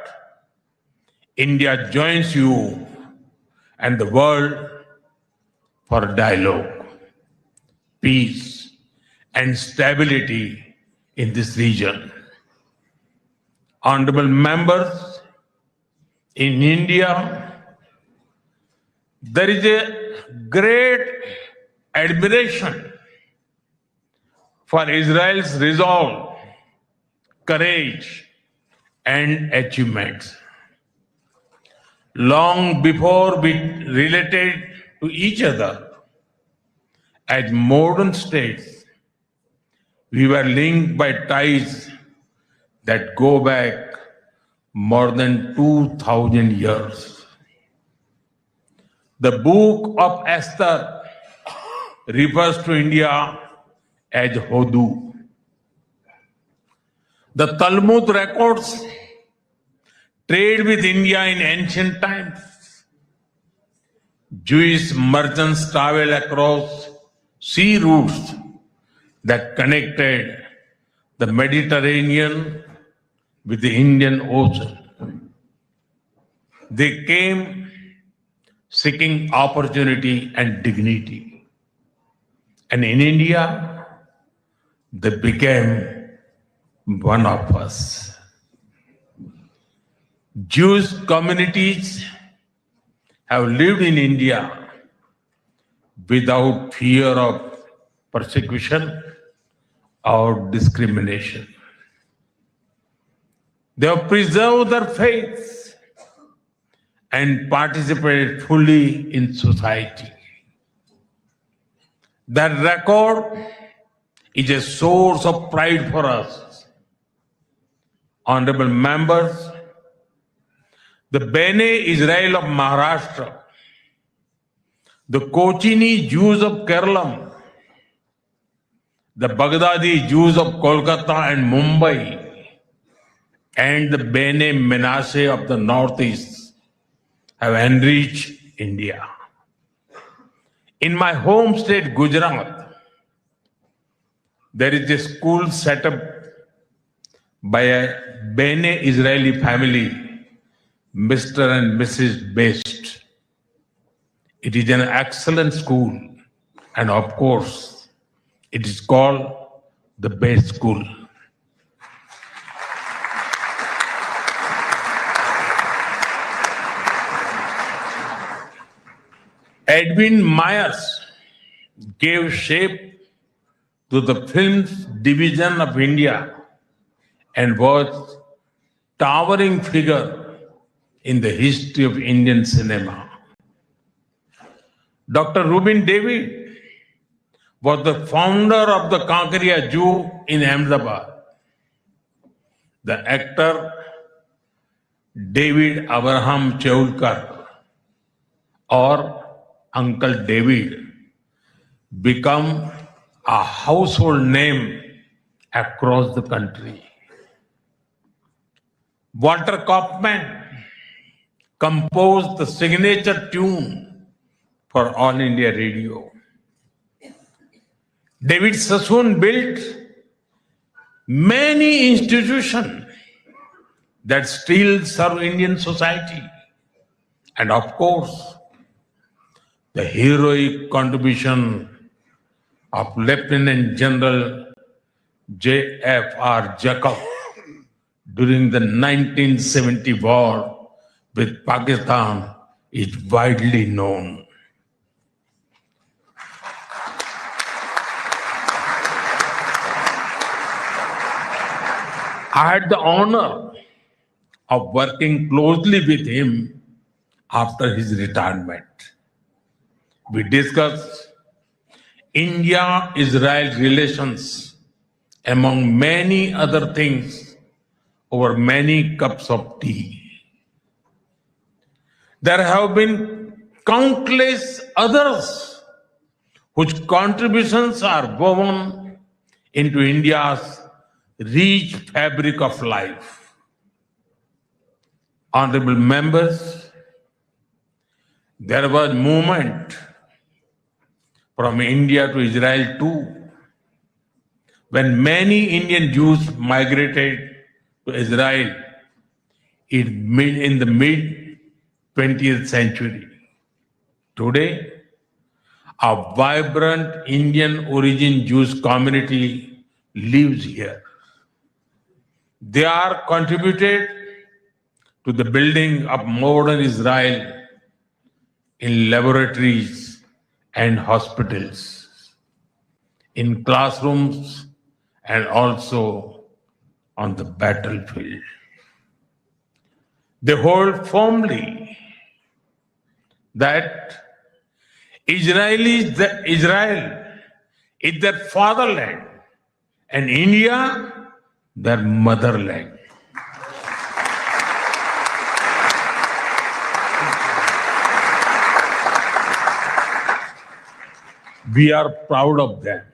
India joins you and the world for dialogue, peace, and stability in this region. Honorable members, in India, there is a great admiration for Israel's resolve, courage, and achievements. Long before we related to each other as modern states, we were linked by ties that go back more than 2,000 years. The book of Esther refers to India as Hodu. The Talmud records trade with India in ancient times. Jewish merchants traveled across sea routes that connected the Mediterranean with the Indian Ocean. They came seeking opportunity and dignity. And in India, they became one of us. Jewish communities have lived in India without fear of persecution or discrimination. They have preserved their faith and participated fully in society. That record is a source of pride for us. Honorable members, the Bene Israel of Maharashtra, the Kochini Jews of Kerala, the Baghdadi Jews of Kolkata and Mumbai, and the Bene Menashe of the Northeast have enriched India. In my home state, Gujarat, there is a school set up by a Bene Israeli family, Mr. and Mrs. Best. It is an excellent school, and of course, it is called the Best School. Edwin Myers gave shape to the film's division of India and was a towering figure in the history of Indian cinema. Dr. Rubin David was the founder of the Kankaria Jew in Ahmedabad. The actor David Abraham Cheulkar, or Uncle David, become a household name across the country. Walter Kaufman composed the signature tune for All India Radio. David Sassoon built many institutions that still serve Indian society. And of course, the heroic contribution of Lieutenant General J.F.R. Jacob during the 1970 war with Pakistan is widely known. I had the honor of working closely with him after his retirement. We discussed India-Israel relations, among many other things, over many cups of tea. There have been countless others whose contributions are woven into India's rich fabric of life. Honorable members, there was movement from India to Israel too, when many Indian Jews migrated to Israel in the mid-20th century. Today, a vibrant Indian origin Jewish community lives here. They are contributed to the building of modern Israel in laboratories and hospitals, in classrooms, and also on the battlefield. They hold firmly that Israel is their fatherland and India their motherland. We are proud of them.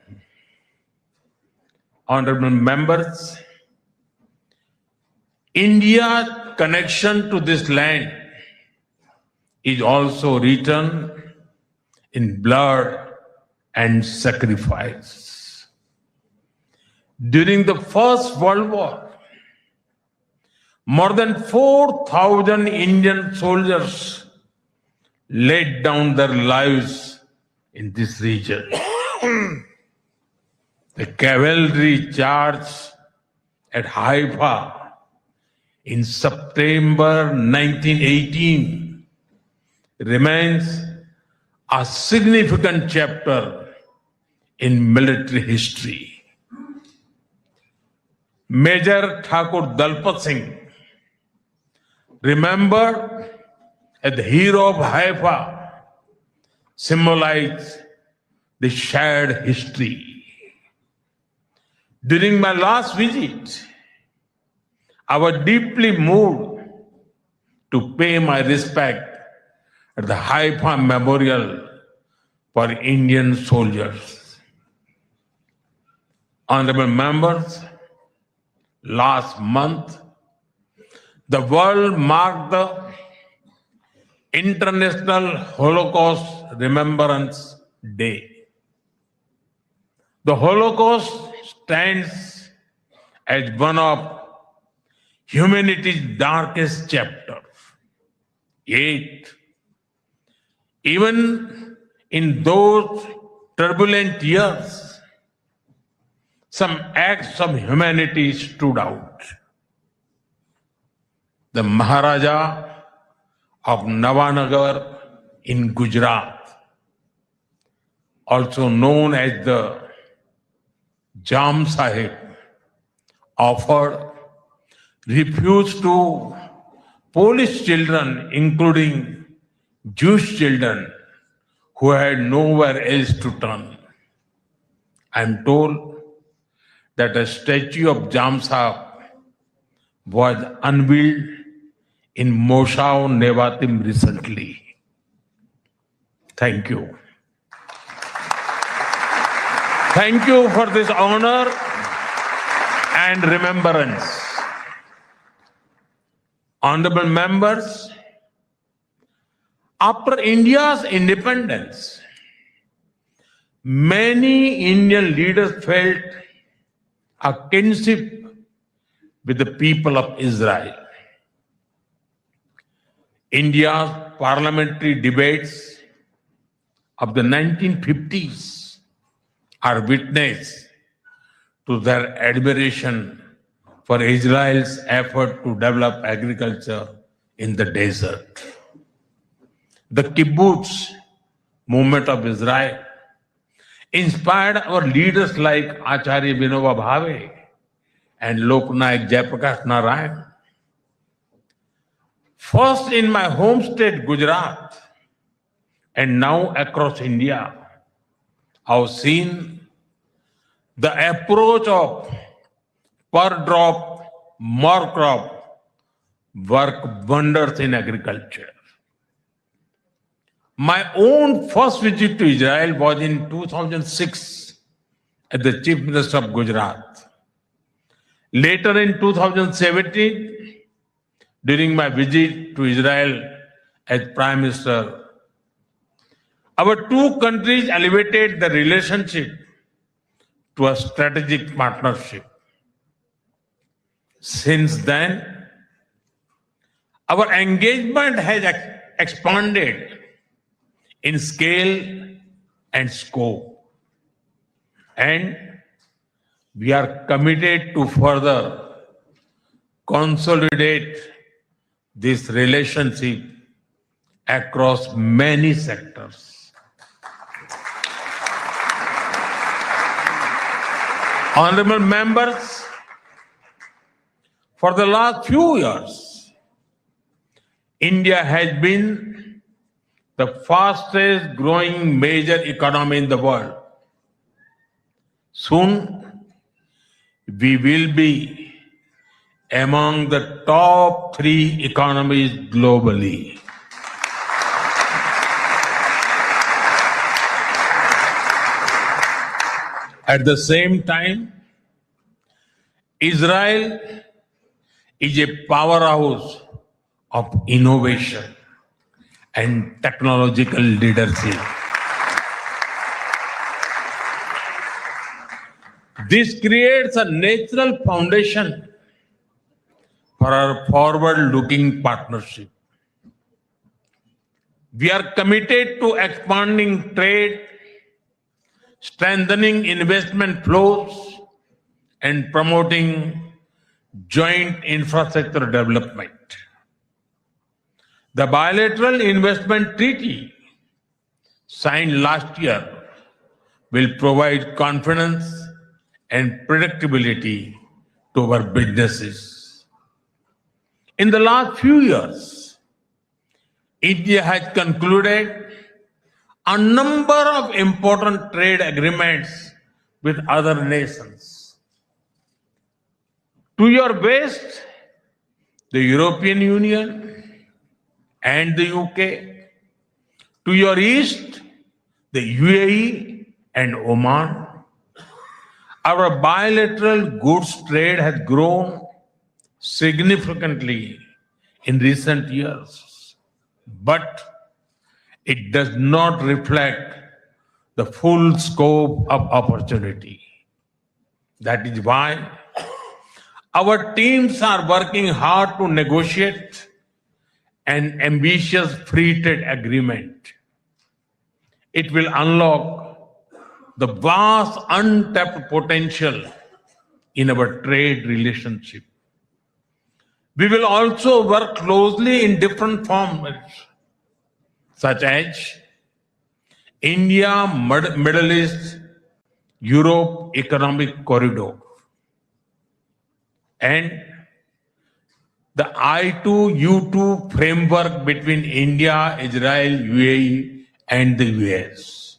Honorable members, India's connection to this land is also written in blood and sacrifice. During the First World War, more than 4,000 Indian soldiers laid down their lives in this region. The cavalry charge at Haifa in September 1918 remains a significant chapter in military history. Major Thakur Dalpat Singh, remembered as the hero of Haifa, symbolized the shared history. During my last visit, I was deeply moved to pay my respect at the Haifa Memorial for Indian soldiers. Honorable members, last month, the world marked the International Holocaust Remembrance Day. The Holocaust stands as one of humanity's darkest chapters. Yet, even in those turbulent years, some acts of humanity stood out. The Maharaja of Navanagar in Gujarat, also known as the Jam Sahib, offered refuge to Polish children, including Jewish children who had nowhere else to turn. I am told that a statue of Jam Sahib was unveiled in Moshav Nevatim recently. Thank you. Thank you for this honor and remembrance. Honorable members, after India's independence, many Indian leaders felt a kinship with the people of Israel. India's parliamentary debates of the 1950s are witness to their admiration for Israel's effort to develop agriculture in the desert. The kibbutz movement of Israel inspired our leaders like Acharya Vinoba Bhave and Loknayak Jayaprakash Narayan. First in my home state, Gujarat, and now across India, I've seen the approach of per drop, more crop work wonders in agriculture. My own first visit to Israel was in 2006 as the Chief Minister of Gujarat. Later in 2017, during my visit to Israel as Prime Minister, our two countries elevated the relationship to a strategic partnership. Since then, our engagement has expanded in scale and scope, and we are committed to further consolidate this relationship across many sectors. Honorable members, for the last few years, India has been the fastest growing major economy in the world. Soon, we will be among the top 3 economies globally. At the same time, Israel is a powerhouse of innovation and technological leadership. This creates a natural foundation for our forward-looking partnership. We are committed to expanding trade, strengthening investment flows, and promoting joint infrastructure development. The bilateral investment treaty signed last year will provide confidence and predictability to our businesses. In the last few years, India has concluded a number of important trade agreements with other nations. To your west, the European Union and the UK. To your east, the UAE and Oman. Our bilateral goods trade has grown significantly in recent years, but it does not reflect the full scope of opportunity. That is why our teams are working hard to negotiate an ambitious free trade agreement. It will unlock the vast untapped potential in our trade relationship. We will also work closely in different formats, such as India, Middle East, Europe Economic Corridor, and the I2U2 framework between India, Israel, UAE, and the US.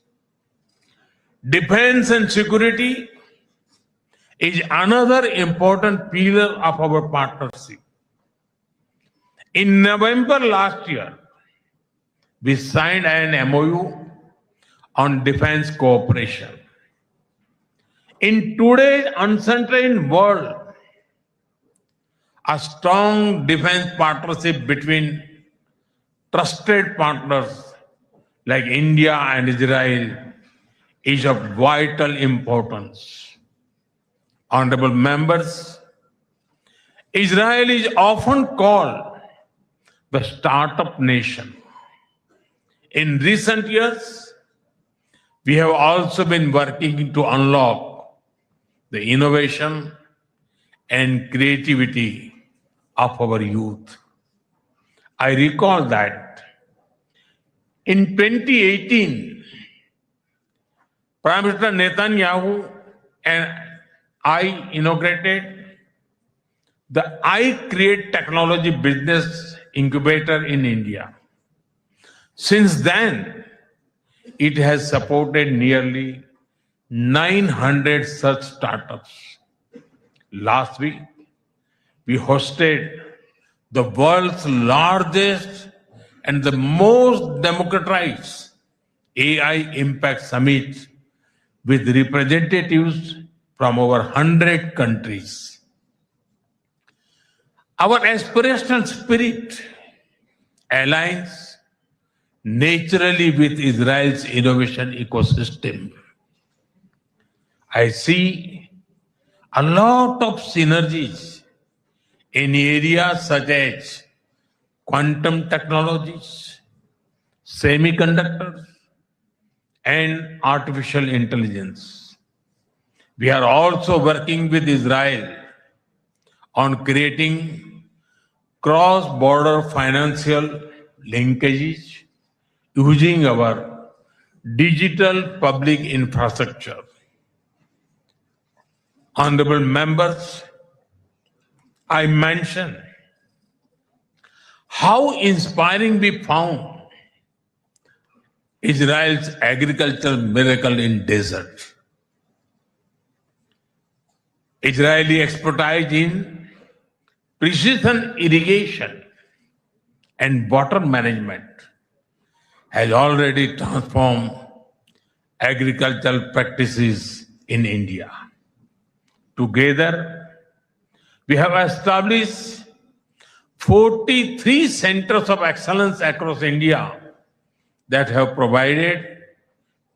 Defense and security is another important pillar of our partnership. In November last year, we signed an MOU on defense cooperation. In today's uncertain world, a strong defense partnership between trusted partners like India and Israel is of vital importance. Honorable members, Israel is often called the startup nation. In recent years, we have also been working to unlock the innovation and creativity of our youth. I recall that in 2018, Prime Minister Netanyahu and I inaugurated the I Create Technology Business Incubator in India. Since then, it has supported nearly 900 such startups. Last week, we hosted the world's largest and the most democratized AI Impact Summit with representatives from over 100 countries. Our aspirational spirit aligns naturally with Israel's innovation ecosystem. I see a lot of synergies in areas such as quantum technologies, semiconductors, and artificial intelligence. We are also working with Israel on creating cross-border financial linkages using our digital public infrastructure. Honorable members, I mentioned how inspiring we found Israel's agricultural miracle in desert. Israeli expertise in precision irrigation and water management has already transformed agricultural practices in India. Together, we have established 43 centers of excellence across India that have provided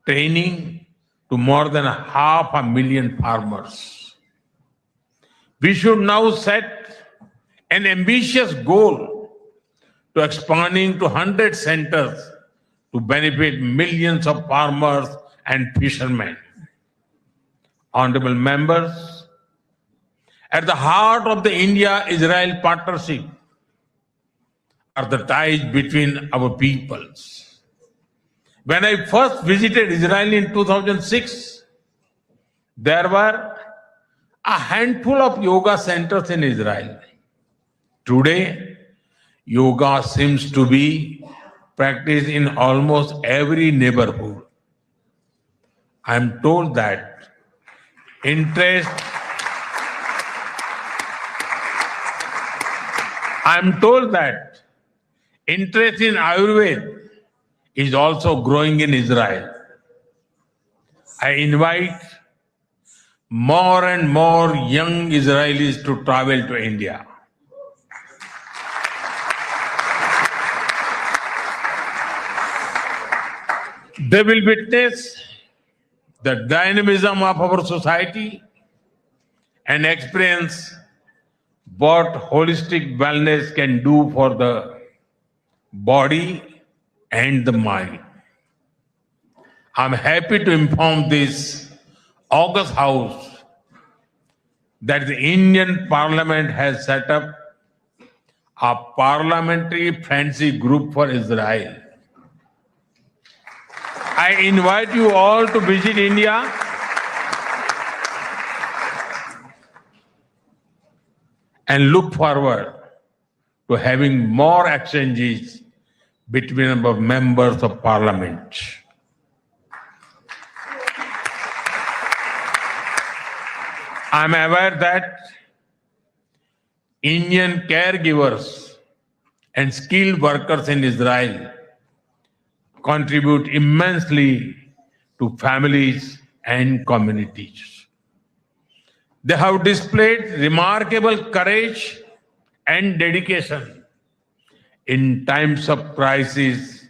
training to more than 500,000 farmers. We should now set an ambitious goal to expanding to 100 centers to benefit millions of farmers and fishermen. Honorable members, At the heart of the India-Israel partnership are the ties between our peoples. When I first visited Israel in 2006, there were a handful of yoga centers in Israel. Today, yoga seems to be practiced in almost every neighborhood. I am told that interest in Ayurveda is also growing in Israel. I invite more and more young Israelis to travel to India. They will witness the dynamism of our society and experience what holistic wellness can do for the body and the mind. I'm happy to inform this August House that the Indian Parliament has set up a parliamentary friendship group for Israel. I invite you all to visit India and look forward to having more exchanges between our members of parliament. I am aware that Indian caregivers and skilled workers in Israel contribute immensely to families and communities. They have displayed remarkable courage and dedication in times of crisis,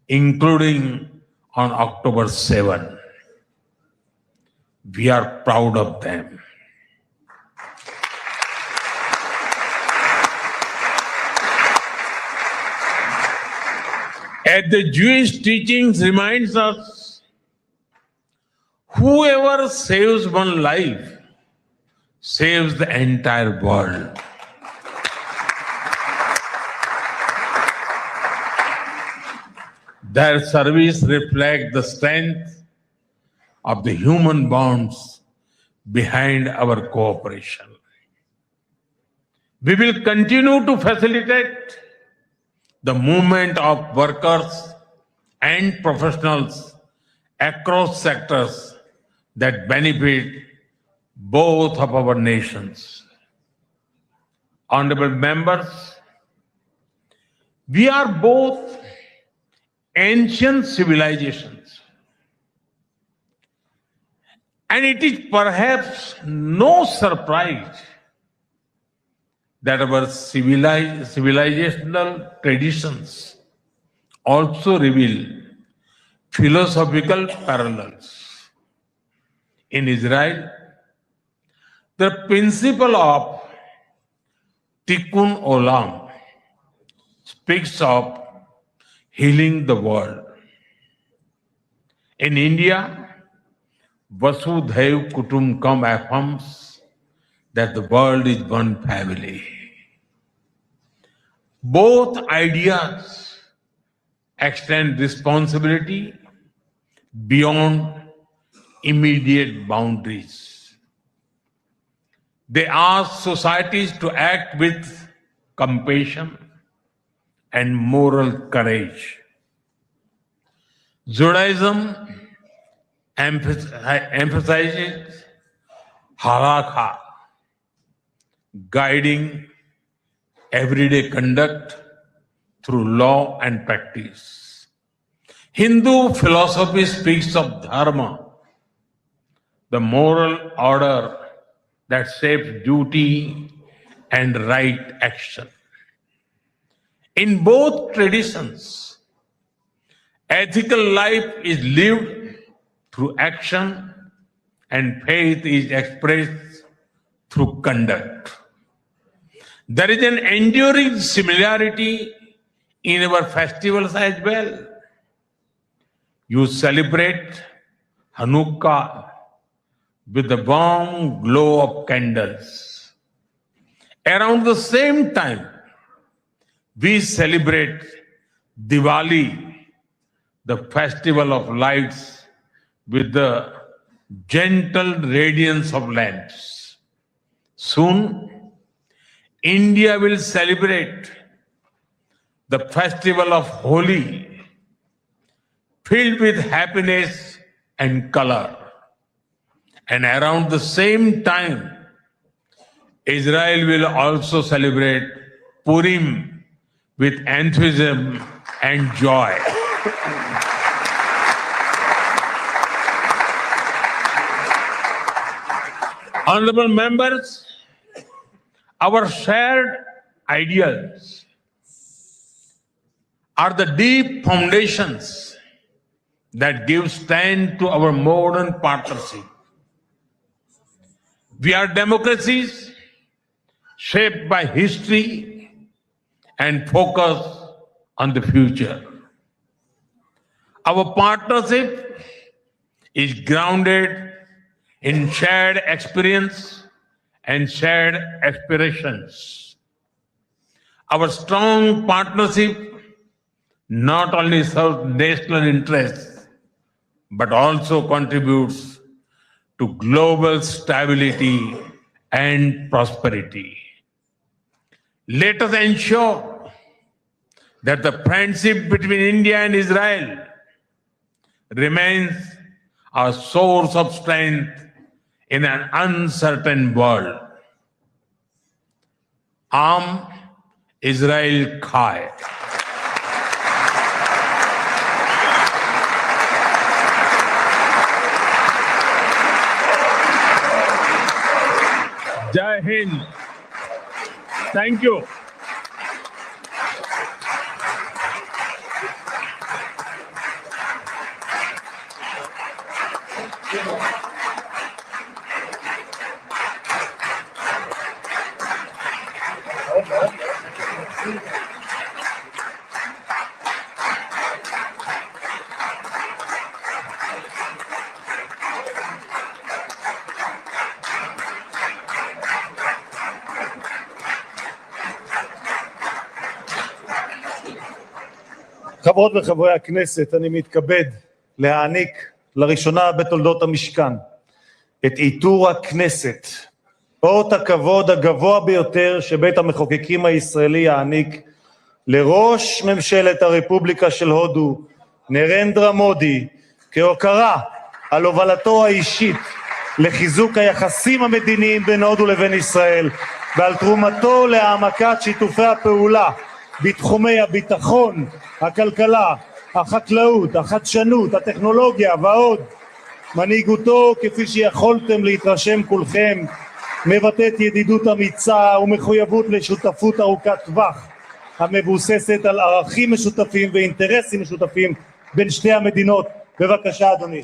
including on October 7. We are proud of them. As the Jewish teachings reminds us, whoever saves one life saves the entire world. Their service reflects the strength of the human bonds behind our cooperation. We will continue to facilitate the movement of workers and professionals across sectors that benefit both of our nations. Honorable members, we are both ancient civilizations, and it is perhaps no surprise that our civilizational traditions also reveal philosophical parallels. In Israel, the principle of Tikkun Olam speaks of healing the world. In India, Vasudhaiv Kutumbakam affirms that the world is one family. Both ideas extend responsibility beyond immediate boundaries. They ask societies to act with compassion and moral courage. Judaism emphasizes halakha, guiding everyday conduct through law and practice. Hindu philosophy speaks of dharma, the moral order that shapes duty and right action. In both traditions, ethical life is lived through action and faith is expressed through conduct. There is an enduring similarity in our festivals as well. You celebrate Hanukkah with the warm glow of candles. Around the same time, we celebrate Diwali, the festival of lights, with the gentle radiance of lamps. Soon, India will celebrate the festival of Holi, filled with happiness and color. And around the same time, Israel will also celebrate Purim with enthusiasm and joy. Honorable members, our shared ideals are the deep foundations that give stand to our modern partnership. We are democracies shaped by history and focused on the future. Our partnership is grounded in shared experience and shared aspirations. Our strong partnership not only serves national interests, but also contributes to global stability and prosperity. Let us ensure that the friendship between India and Israel remains a source of strength in an uncertain world. Am Israel Chai. Jai Hind. Thank you. חברות וחברי הכנסת, אני מתכבד להעניק לראשונה בתולדות המשכן את עיטור הכנסת, אות הכבוד הגבוה ביותר שבית המחוקקים הישראלי יעניק לראש ממשלת הרפובליקה של הודו, נרנדרה מודי, כהוקרה על הובלתו האישית לחיזוק היחסים המדיניים בין הודו לבין ישראל ועל תרומתו להעמקת שיתופי הפעולה בתחומי הביטחון, הכלכלה, החקלאות, החדשנות, הטכנולוגיה ועוד. מנהיגותו, כפי שיכולתם להתרשם כולכם, מבטאת ידידות אמיצה ומחויבות לשותפות ארוכת טווח המבוססת על ערכים משותפים ואינטרסים משותפים בין שתי המדינות. בבקשה אדוני.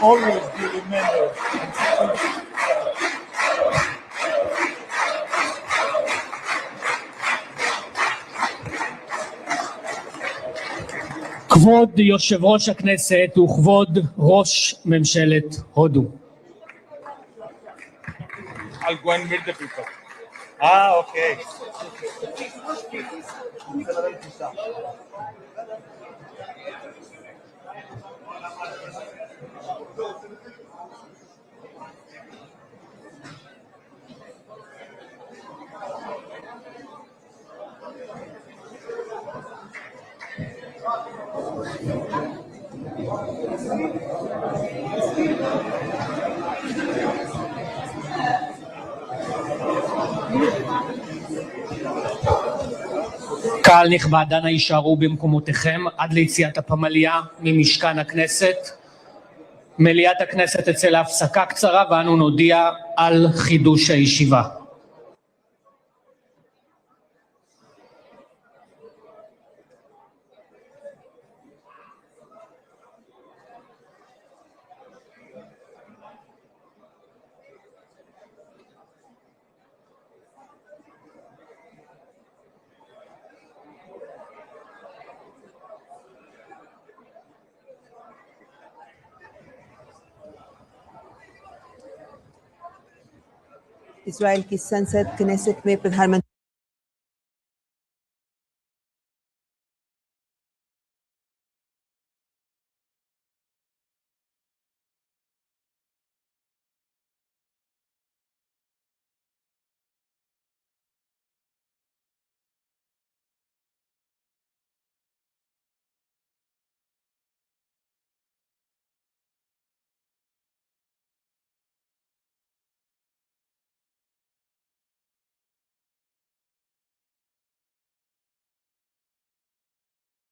Always be remembered. כבוד יושב ראש הכנסת וכבוד ראש ממשלת הודו. I'll go and meet the people. אוקיי. קהל נכבד, אנא יישארו במקומותיכם עד ליציאת הפמליה ממשכן הכנסת. מליאת הכנסת תצא להפסקה קצרה ואנו נודיע על חידוש הישיבה. Israel की संसद Knesset में प्रधानमंत्री